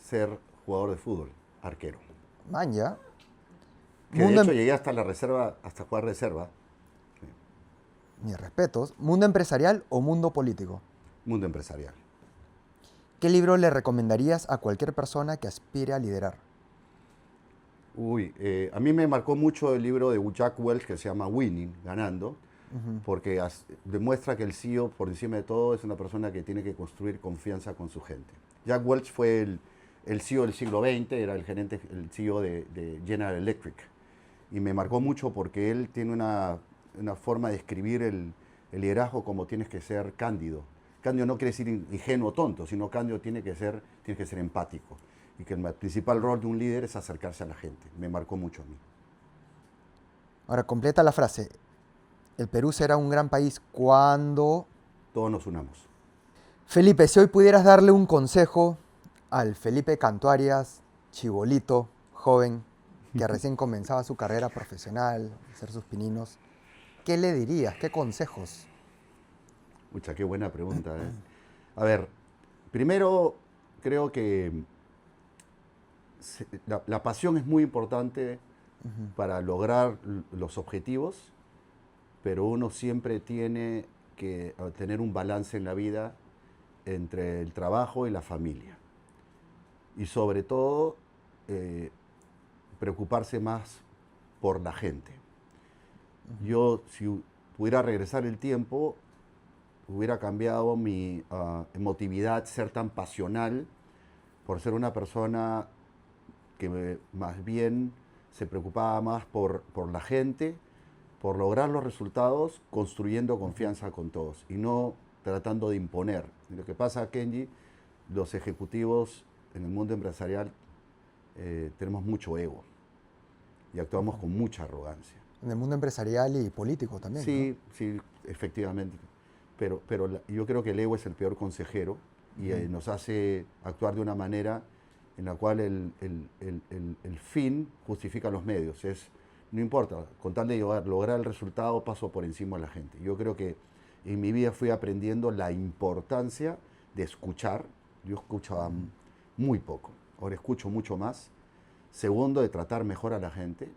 B: Ser jugador de fútbol, arquero.
A: Manja.
B: Que de hecho llegué hasta la reserva, hasta jugar reserva.
A: Mis respetos. ¿Mundo empresarial o mundo político?
B: Mundo empresarial.
A: ¿Qué libro le recomendarías a cualquier persona que aspire a liderar?
B: Uy, a mí me marcó mucho el libro de Jack Welch que se llama Winning, Ganando, porque demuestra que el CEO, por encima de todo, es una persona que tiene que construir confianza con su gente. Jack Welch fue el CEO del siglo XX, era el CEO de General Electric. Y me marcó mucho porque él tiene una forma de escribir el liderazgo como tienes que ser cándido. Cándido no quiere decir ingenuo o tonto, sino cándido tiene que ser empático. Y que el principal rol de un líder es acercarse a la gente. Me marcó mucho a mí.
A: Ahora, completa la frase. El Perú será un gran país cuando...
B: Todos nos unamos.
A: Felipe, si hoy pudieras darle un consejo al Felipe Cantuarias, chibolito, joven, que recién comenzaba su carrera profesional, hacer sus pininos, ¿qué le dirías? ¿Qué consejos?
B: Mucha, qué buena pregunta, ¿eh? A ver, primero creo que la pasión es muy importante para lograr los objetivos, pero uno siempre tiene que tener un balance en la vida entre el trabajo y la familia. Y sobre todo, preocuparse más por la gente. Yo, si pudiera regresar el tiempo, hubiera cambiado mi emotividad, ser tan pasional, por ser una persona que más bien se preocupaba más por la gente, por lograr los resultados, construyendo confianza con todos y no tratando de imponer. Y lo que pasa, Kenji, los ejecutivos en el mundo empresarial tenemos mucho ego y actuamos con mucha arrogancia.
A: En el mundo empresarial y político también.
B: Sí,
A: ¿no?
B: sí, efectivamente. Pero yo creo que el ego es el peor consejero y nos hace actuar de una manera en la cual el fin justifica los medios. No importa, con tal de lograr el resultado, paso por encima de la gente. Yo creo que en mi vida fui aprendiendo la importancia de escuchar. Yo escuchaba muy poco, ahora escucho mucho más. Segundo, de tratar mejor a la gente.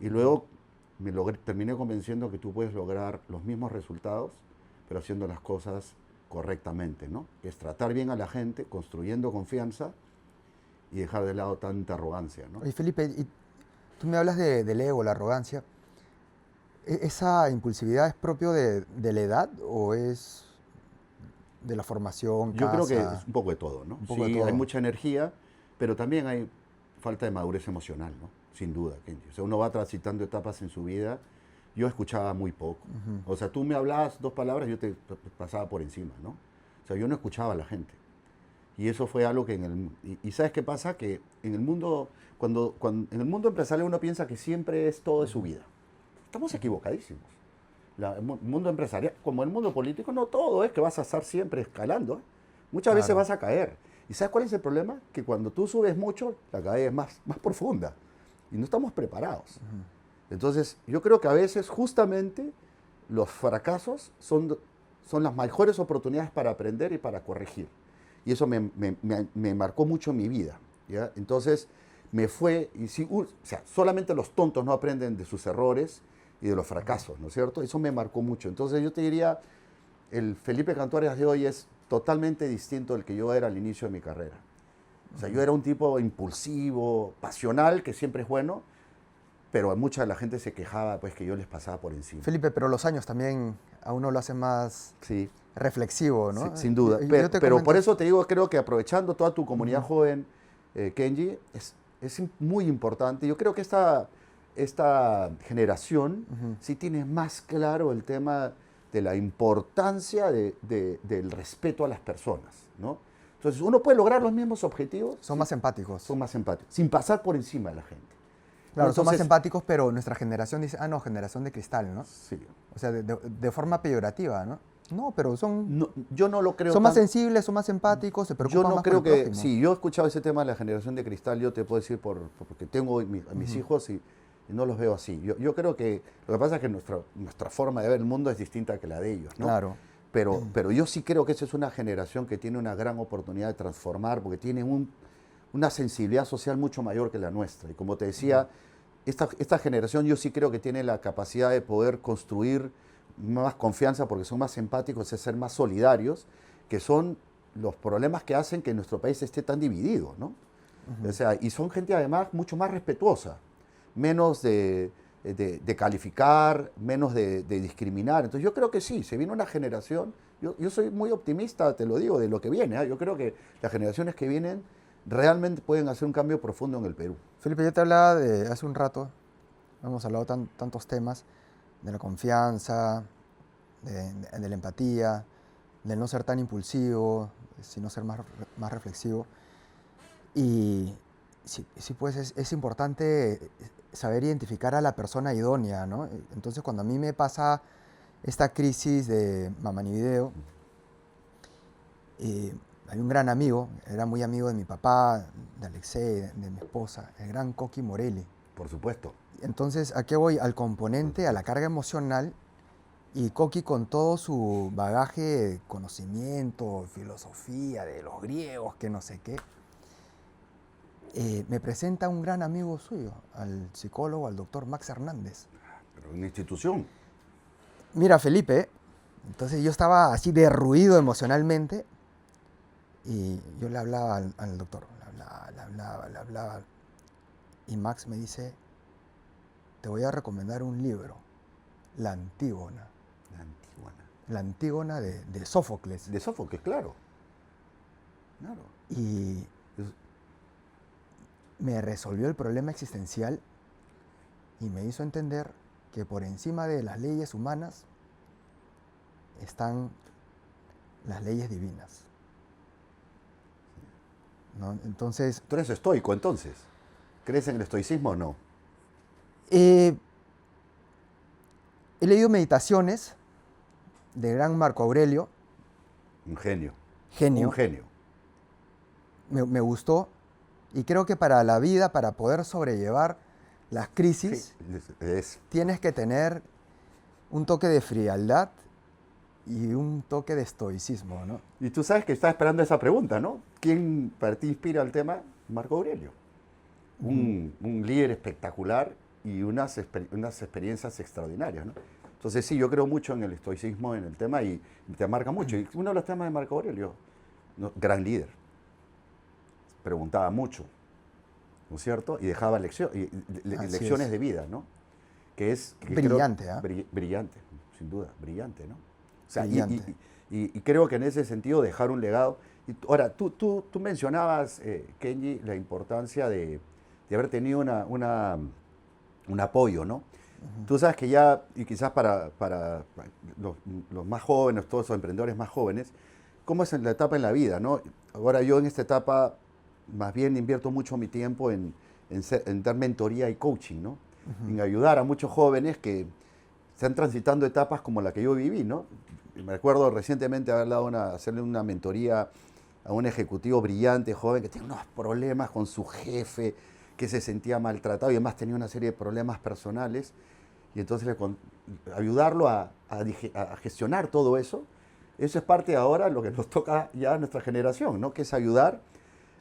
B: Y luego terminé convenciendo que tú puedes lograr los mismos resultados, pero haciendo las cosas correctamente, ¿no? Es tratar bien a la gente, construyendo confianza y dejar de lado tanta arrogancia, ¿no?
A: Oye, Felipe, y tú me hablas del ego, la arrogancia. ¿Esa impulsividad es propio de la edad o es de la formación,
B: Yo
A: casa?
B: creo que es un poco de todo, ¿no?
A: Un poco
B: Sí,
A: de todo.
B: hay mucha energía, pero también hay falta de madurez emocional, ¿no? Sin duda, Kenji. O sea, uno va transitando etapas en su vida. Yo escuchaba muy poco. O sea, tú me hablabas 2 palabras, yo te pasaba por encima, ¿no? O sea, yo no escuchaba a la gente. Y eso fue algo que ¿y sabes qué pasa? Que en el mundo, cuando en el mundo empresarial uno piensa que siempre es todo de su vida. Estamos equivocadísimos. El mundo empresarial, como el mundo político, no todo es que vas a estar siempre escalando, ¿eh? Muchas veces vas a caer. ¿Y sabes cuál es el problema? Que cuando tú subes mucho, la caída es más profunda. y no estamos preparados. Entonces, yo creo que a veces justamente los fracasos son las mejores oportunidades para aprender y para corregir. Y eso me marcó mucho en mi vida, ¿ya? Entonces, me fue, y si, o sea, solamente los tontos no aprenden de sus errores y de los fracasos, ¿no es cierto? Eso me marcó mucho. Entonces, yo te diría, el Felipe Cantú-Arias de hoy es totalmente distinto del que yo era al inicio de mi carrera. O sea, yo era un tipo impulsivo, pasional, que siempre es bueno, pero mucha de la gente se quejaba pues que yo les pasaba por encima.
A: Felipe, pero los años también a uno lo hacen más
B: Sí,
A: reflexivo, ¿no?
B: sin duda.
A: Yo
B: Pero
A: comento-
B: por eso te digo, creo que aprovechando toda tu comunidad joven, Kenji, es muy importante. Yo creo que esta generación sí tiene más claro el tema de la importancia del respeto a las personas, ¿no? Entonces, uno puede lograr los mismos objetivos.
A: Son más empáticos.
B: Son más empáticos, sin pasar por encima de la gente.
A: Claro, son más
B: Entonces,
A: empáticos, pero nuestra generación dice, no, generación de cristal, ¿no?
B: sí.
A: O sea, de forma peyorativa, ¿no? No, pero son,
B: No, yo no lo creo
A: son más
B: tan-
A: sensibles, son más empáticos, se
B: Yo
A: preocupan
B: no
A: más
B: creo
A: por el
B: que...
A: prójimo.
B: Sí, yo he escuchado ese tema de la generación de cristal, yo te puedo decir porque tengo a mis hijos y no los veo así. Yo creo que lo que pasa es que nuestra forma de ver el mundo es distinta que la de ellos, ¿no?
A: Claro.
B: Pero yo sí creo que esa es una generación que tiene una gran oportunidad de transformar, porque tiene una sensibilidad social mucho mayor que la nuestra. Y como te decía, esta generación yo sí creo que tiene la capacidad de poder construir más confianza porque son más empáticos, es ser más solidarios, que son los problemas que hacen que nuestro país esté tan dividido, ¿no? O sea, y son gente además mucho más respetuosa, menos de calificar, menos de discriminar. Entonces yo creo que sí, se viene una generación, yo soy muy optimista, te lo digo, de lo que viene, ¿eh? Yo creo que las generaciones que vienen realmente pueden hacer un cambio profundo en el Perú.
A: Felipe, yo te hablaba hace un rato, hemos hablado tantos temas, de la confianza, de la empatía, de no ser tan impulsivo, sino ser más reflexivo. Y sí, pues es importante saber identificar a la persona idónea, ¿no? Entonces, cuando a mí me pasa esta crisis de Mamanivideo, hay un gran amigo, era muy amigo de mi papá, de Alexei, de mi esposa, el gran Coqui Morelli.
B: Por supuesto.
A: Entonces, ¿a qué voy? Al componente, a la carga emocional, y Coqui con todo su bagaje de conocimiento, filosofía, de los griegos, que no sé qué, me presenta a un gran amigo suyo, al psicólogo, al doctor Max Hernández.
B: Pero una institución.
A: Mira, Felipe, entonces yo estaba así derruido emocionalmente y yo le hablaba al doctor, le hablaba. Y Max me dice, te voy a recomendar un libro, La Antígona.
B: La Antígona.
A: La Antígona de Sófocles.
B: De Sófocles, claro. Claro.
A: Y me resolvió el problema existencial y me hizo entender que por encima de las leyes humanas están las leyes divinas, ¿no? Entonces,
B: Tú eres estoico, entonces. ¿Crees en el estoicismo o no?
A: he leído meditaciones de gran Marco Aurelio,
B: Un genio.
A: genio,
B: Un genio.
A: me gustó, y creo que para la vida, para poder sobrellevar las crisis,
B: Sí,
A: tienes que tener un toque de frialdad y un toque de estoicismo, ¿no?
B: Y tú sabes que estás esperando esa pregunta, ¿no? ¿Quién para ti inspira el tema? Marco Aurelio. Un líder espectacular y unas experiencias extraordinarias, ¿no? Entonces sí, yo creo mucho en el estoicismo, en el tema, y te marca mucho. Y uno de los temas de Marco Aurelio, ¿no? Gran líder. Preguntaba mucho, ¿no es cierto? Y dejaba lecciones
A: es.
B: de vida, ¿no? Que
A: Brillante,
B: creo,
A: ¿ah?
B: Brillante, sin duda, brillante, ¿no? O sea,
A: Brillante.
B: y creo que en ese sentido dejar un legado. Y ahora, tú mencionabas, Kenji, la importancia de haber tenido un apoyo, ¿no? Tú sabes que ya, y quizás para los más jóvenes, todos los emprendedores más jóvenes, ¿cómo es la etapa en la vida, no? Ahora yo en esta etapa más bien invierto mucho mi tiempo en dar mentoría y coaching, ¿no? En ayudar a muchos jóvenes que están transitando etapas como la que yo viví, ¿no? Me recuerdo recientemente hacerle una mentoría a un ejecutivo brillante, joven, que tiene unos problemas con su jefe, que se sentía maltratado y además tenía una serie de problemas personales. Y entonces ayudarlo a gestionar todo eso. Eso es parte de ahora lo que nos toca ya a nuestra generación, ¿no? Que es ayudar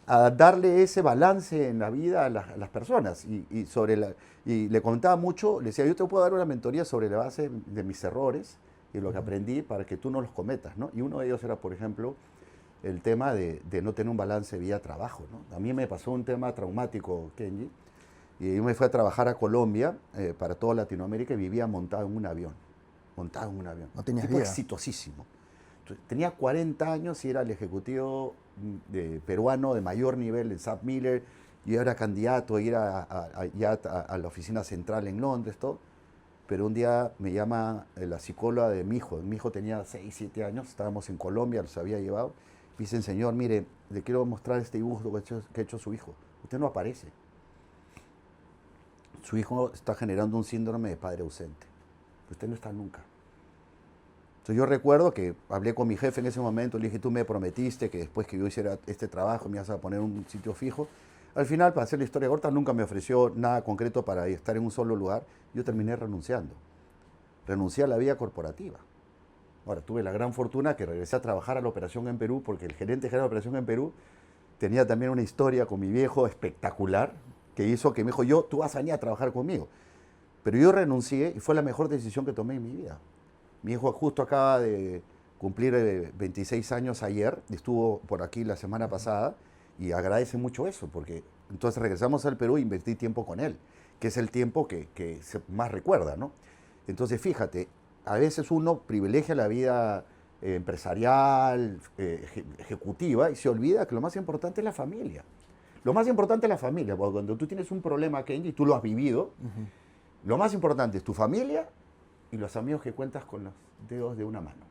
B: a darle ese balance en la vida a las personas. Y le comentaba mucho, le decía, yo te puedo dar una mentoría sobre la base de mis errores y lo que aprendí para que tú no los cometas, ¿no? Y uno de ellos era, por ejemplo, el tema de no tener un balance vida-trabajo, ¿no? A mí me pasó un tema traumático, Kenji, y yo me fui a trabajar a Colombia para toda Latinoamérica y vivía montado en un avión. Montado en un avión.
A: No tenías
B: tipo
A: vida.
B: exitosísimo. Entonces, tenía 40 años y era el ejecutivo peruano de mayor nivel en SAP Miller. Yo era candidato a ir a la oficina central en Londres, todo. Pero un día me llama la psicóloga de mi hijo. Mi hijo tenía 6, 7 años, estábamos en Colombia, los había llevado. Me dicen, señor, mire, le quiero mostrar este dibujo que ha hecho su hijo. Usted no aparece. Su hijo está generando un síndrome de padre ausente. Usted no está nunca. Entonces yo recuerdo que hablé con mi jefe en ese momento, le dije, tú me prometiste que después que yo hiciera este trabajo me ibas a poner un sitio fijo. Al final, para hacer la historia corta, nunca me ofreció nada concreto para estar en un solo lugar. Yo terminé renunciando. Renuncié a la vida corporativa. Ahora, tuve la gran fortuna que regresé a trabajar a la operación en Perú, porque el gerente general de la operación en Perú tenía también una historia con mi viejo espectacular, que hizo que me dijo, tú vas a venir a trabajar conmigo. Pero yo renuncié y fue la mejor decisión que tomé en mi vida. Mi hijo justo acaba de cumplir 26 años ayer, estuvo por aquí la semana pasada, y agradece mucho eso, porque entonces regresamos al Perú e invertí tiempo con él, que es el tiempo que se más recuerda, ¿no? Entonces, fíjate, a veces uno privilegia la vida empresarial, ejecutiva, y se olvida que lo más importante es la familia. Lo más importante es la familia, porque cuando tú tienes un problema, Kenji, y tú lo has vivido, lo más importante es tu familia y los amigos que cuentas con los dedos de una mano.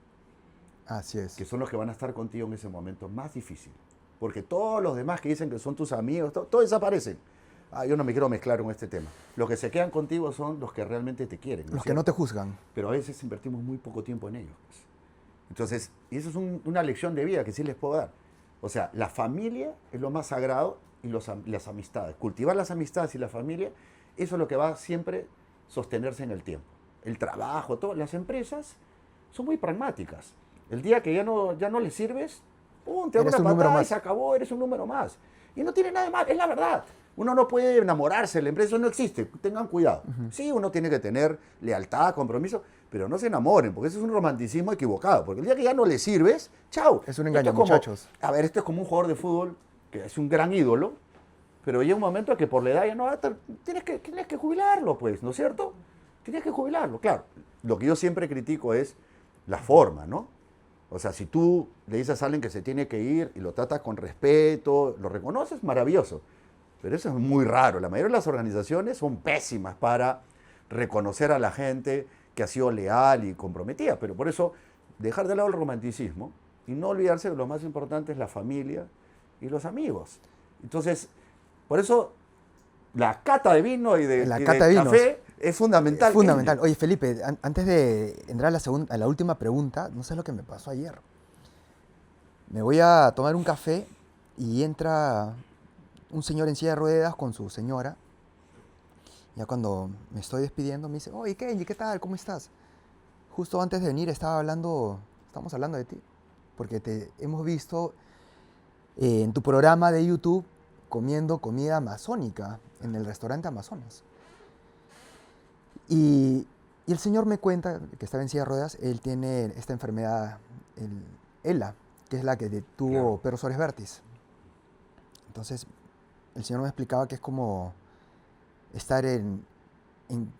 A: Así es.
B: Que son los que van a estar contigo en ese momento más difícil. Porque todos los demás que dicen que son tus amigos, todos desaparecen. Yo no me quiero mezclar con este tema. Los que se quedan contigo son los que realmente te quieren.
A: Los que no te juzgan.
B: Pero a veces invertimos muy poco tiempo en ellos. Entonces, y eso es una lección de vida que sí les puedo dar. O sea, la familia es lo más sagrado y las amistades. Cultivar las amistades y la familia, eso es lo que va siempre sostenerse en el tiempo. El trabajo, todas las empresas son muy pragmáticas. El día que ya no les sirves, te da una patada y se acabó, eres un número más. Y no tiene nada de mal, es la verdad. Uno no puede enamorarse de la empresa, eso no existe, tengan cuidado. Sí, uno tiene que tener lealtad, compromiso, pero no se enamoren, porque eso es un romanticismo equivocado. Porque el día que ya no les sirves, chao.
A: Es un engaño, muchachos.
B: A ver, esto es como un jugador de fútbol que es un gran ídolo, pero llega un momento en que por la edad ya no va a estar, tienes que jubilarlo, pues, ¿no es cierto? Tienes que jubilarlo, claro. Lo que yo siempre critico es la forma, ¿no? O sea, si tú le dices a alguien que se tiene que ir y lo tratas con respeto, lo reconoces, maravilloso. Pero eso es muy raro. La mayoría de las organizaciones son pésimas para reconocer a la gente que ha sido leal y comprometida. Pero por eso, dejar de lado el romanticismo y no olvidarse de lo más importante es la familia y los amigos. Entonces, por eso, la cata de vino y de café es fundamental.
A: Es fundamental. Oye, Felipe, antes de entrar a la última pregunta, no sé lo que me pasó ayer. Me voy a tomar un café y entra un señor en silla de ruedas con su señora. Ya cuando me estoy despidiendo me dice, oye, Kenji, ¿qué tal? ¿Cómo estás? Justo antes de venir estamos hablando de ti. Porque te hemos visto en tu programa de YouTube comiendo comida amazónica en el restaurante Amazonas. Y el señor me cuenta que estaba en silla de ruedas, él tiene esta enfermedad, el ELA, que es la que tuvo Pedro Suárez Vértiz. Entonces, el señor me explicaba que es como estar en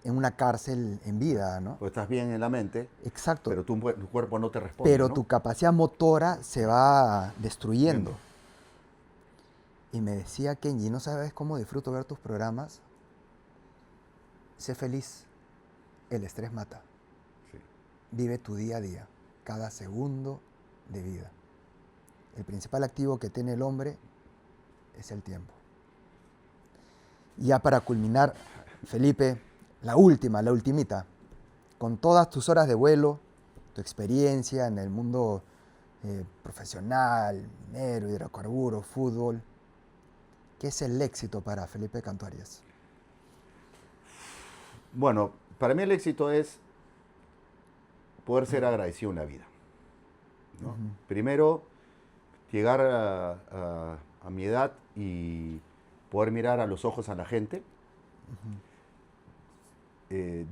A: una cárcel en vida, ¿no?
B: Pues estás bien en la mente.
A: Exacto.
B: Pero tu cuerpo no te responde,
A: Pero
B: ¿no?
A: tu capacidad motora se va destruyendo. Y me decía, Kenji, ¿no sabes cómo disfruto ver tus programas? Sé feliz. El estrés mata.
B: Sí.
A: Vive tu día a día, cada segundo de vida. El principal activo que tiene el hombre es el tiempo. Y ya para culminar, Felipe, la ultimita, con todas tus horas de vuelo, tu experiencia en el mundo profesional, minero, hidrocarburos, fútbol, ¿Qué es el éxito para Felipe Canto Arias?
B: Bueno, para mí el éxito es poder ser agradecido en la vida, ¿no? Primero, llegar a mi edad y poder mirar a los ojos a la gente,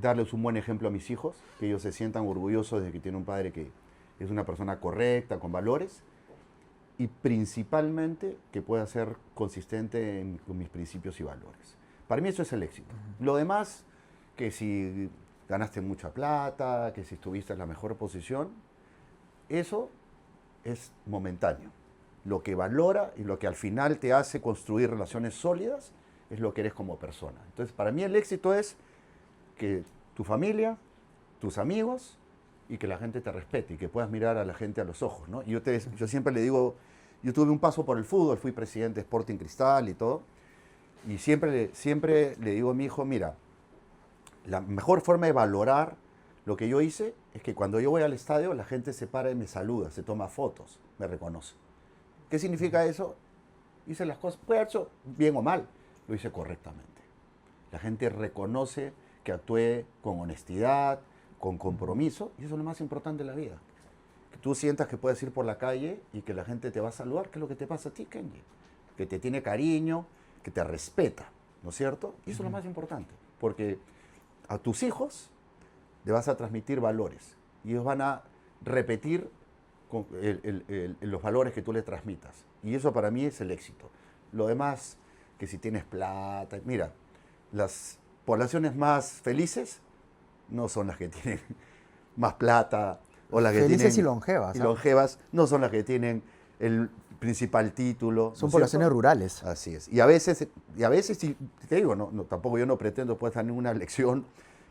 B: darles un buen ejemplo a mis hijos, que ellos se sientan orgullosos de que tienen un padre que es una persona correcta, con valores, y principalmente que pueda ser consistente con mis principios y valores. Para mí eso es el éxito. Lo demás, que si ganaste mucha plata, que si estuviste en la mejor posición, eso es momentáneo. Lo que valora y lo que al final te hace construir relaciones sólidas es lo que eres como persona. Entonces, para mí el éxito es que tu familia, tus amigos y que la gente te respete y que puedas mirar a la gente a los ojos, ¿no? Yo siempre le digo, yo tuve un paso por el fútbol, fui presidente de Sporting Cristal y todo, y siempre le digo a mi hijo, mira, la mejor forma de valorar lo que yo hice es que cuando yo voy al estadio la gente se para y me saluda, se toma fotos, me reconoce. ¿Qué significa eso? Hice las cosas, puede haber hecho bien o mal, lo hice correctamente. La gente reconoce que actué con honestidad, con compromiso, y eso es lo más importante de la vida. Que tú sientas que puedes ir por la calle y que la gente te va a saludar, que es lo que te pasa a ti, Kenji. Que te tiene cariño, que te respeta, ¿no es cierto? Y eso es lo más importante, porque a tus hijos le vas a transmitir valores y ellos van a repetir los valores que tú le transmitas. Y eso para mí es el éxito. Lo demás, que si tienes plata, mira, las poblaciones más felices no son las que tienen más plata o las que
A: Felices
B: tienen...
A: y longevas.
B: Y longevas no son las que tienen el principal título.
A: Son
B: ¿no es
A: poblaciones
B: cierto?
A: rurales.
B: Así es. Y a veces sí, te digo, tampoco yo no pretendo pues dar ninguna lección,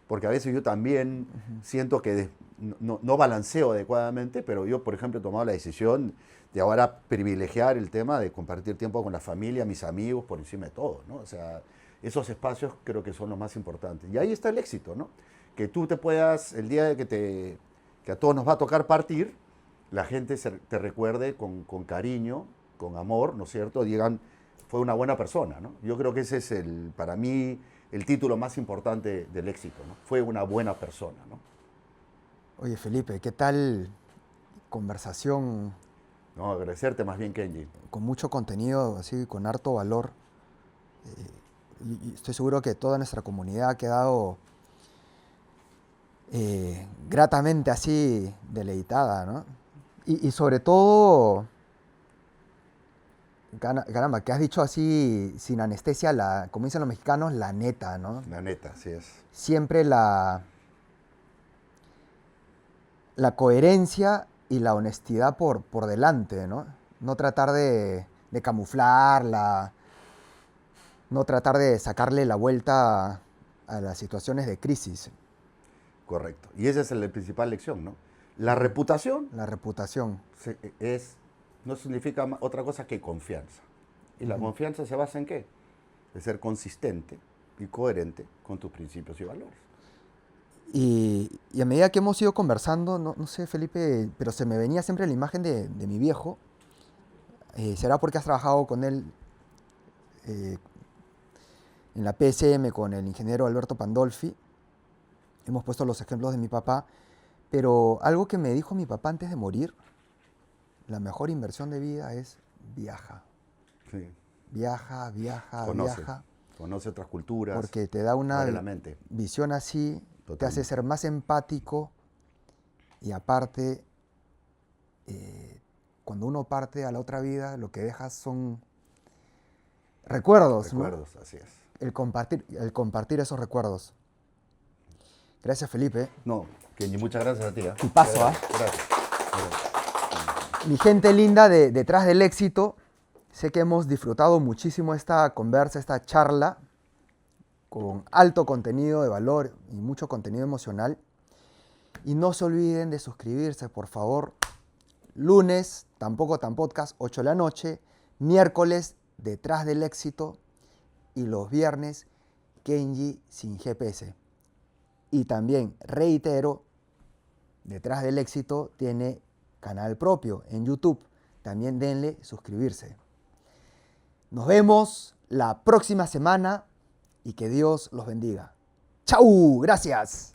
B: porque a veces yo también siento que no balanceo adecuadamente, pero yo, por ejemplo, he tomado la decisión de ahora privilegiar el tema de compartir tiempo con la familia, mis amigos, por encima de todo, ¿no? O sea, esos espacios creo que son los más importantes. Y ahí está el éxito, ¿no? Que tú te puedas, el día de que a todos nos va a tocar partir, la gente te recuerde con cariño, con amor, ¿no es cierto? Digan, fue una buena persona, ¿no? Yo creo que ese es para mí el título más importante del éxito, ¿no? Fue una buena persona, ¿no?
A: Oye, Felipe, ¿qué tal conversación?
B: No, agradecerte más bien, Kenji.
A: Con mucho contenido, así, con harto valor. Y estoy seguro que toda nuestra comunidad ha quedado gratamente así deleitada, ¿no? Y sobre todo, caramba, que has dicho así sin anestesia, como dicen los mexicanos, la neta, ¿no?
B: La neta, así es.
A: Siempre la coherencia y la honestidad por delante, ¿no? No tratar de camuflarla, no tratar de sacarle la vuelta a las situaciones de crisis.
B: Correcto. Y esa es la principal lección, ¿no? La reputación
A: La reputación.
B: no significa otra cosa que confianza. ¿Y la confianza se basa en qué? De ser consistente y coherente con tus principios y valores.
A: Y a medida que hemos ido conversando, no sé, Felipe, pero se me venía siempre la imagen de mi viejo. ¿Será porque has trabajado con él en la PSM con el ingeniero Alberto Pandolfi? Hemos puesto los ejemplos de mi papá, pero algo que me dijo mi papá antes de morir, la mejor inversión de vida es viaja.
B: Sí.
A: Viaja, viaja.
B: Conoce otras culturas.
A: Porque te da una visión así,
B: Totalmente.
A: te hace ser más empático y aparte, cuando uno parte a la otra vida, lo que dejas son recuerdos,
B: Recuerdos,
A: ¿no?
B: así es.
A: El compartir esos recuerdos. Gracias, Felipe.
B: No, Kenji, muchas gracias a ti.
A: Tu paso, ¿ah?
B: Gracias.
A: Mi gente linda detrás del éxito, sé que hemos disfrutado muchísimo esta conversa, esta charla, con alto contenido de valor y mucho contenido emocional. Y no se olviden de suscribirse, por favor. Lunes, Tampoco Tan Podcast, 8 de la noche. Miércoles, Detrás del Éxito. Y los viernes, Kenji sin GPS. Y también, reitero, Detrás del Éxito tiene canal propio en YouTube. También denle suscribirse. Nos vemos la próxima semana y que Dios los bendiga. ¡Chau! Gracias.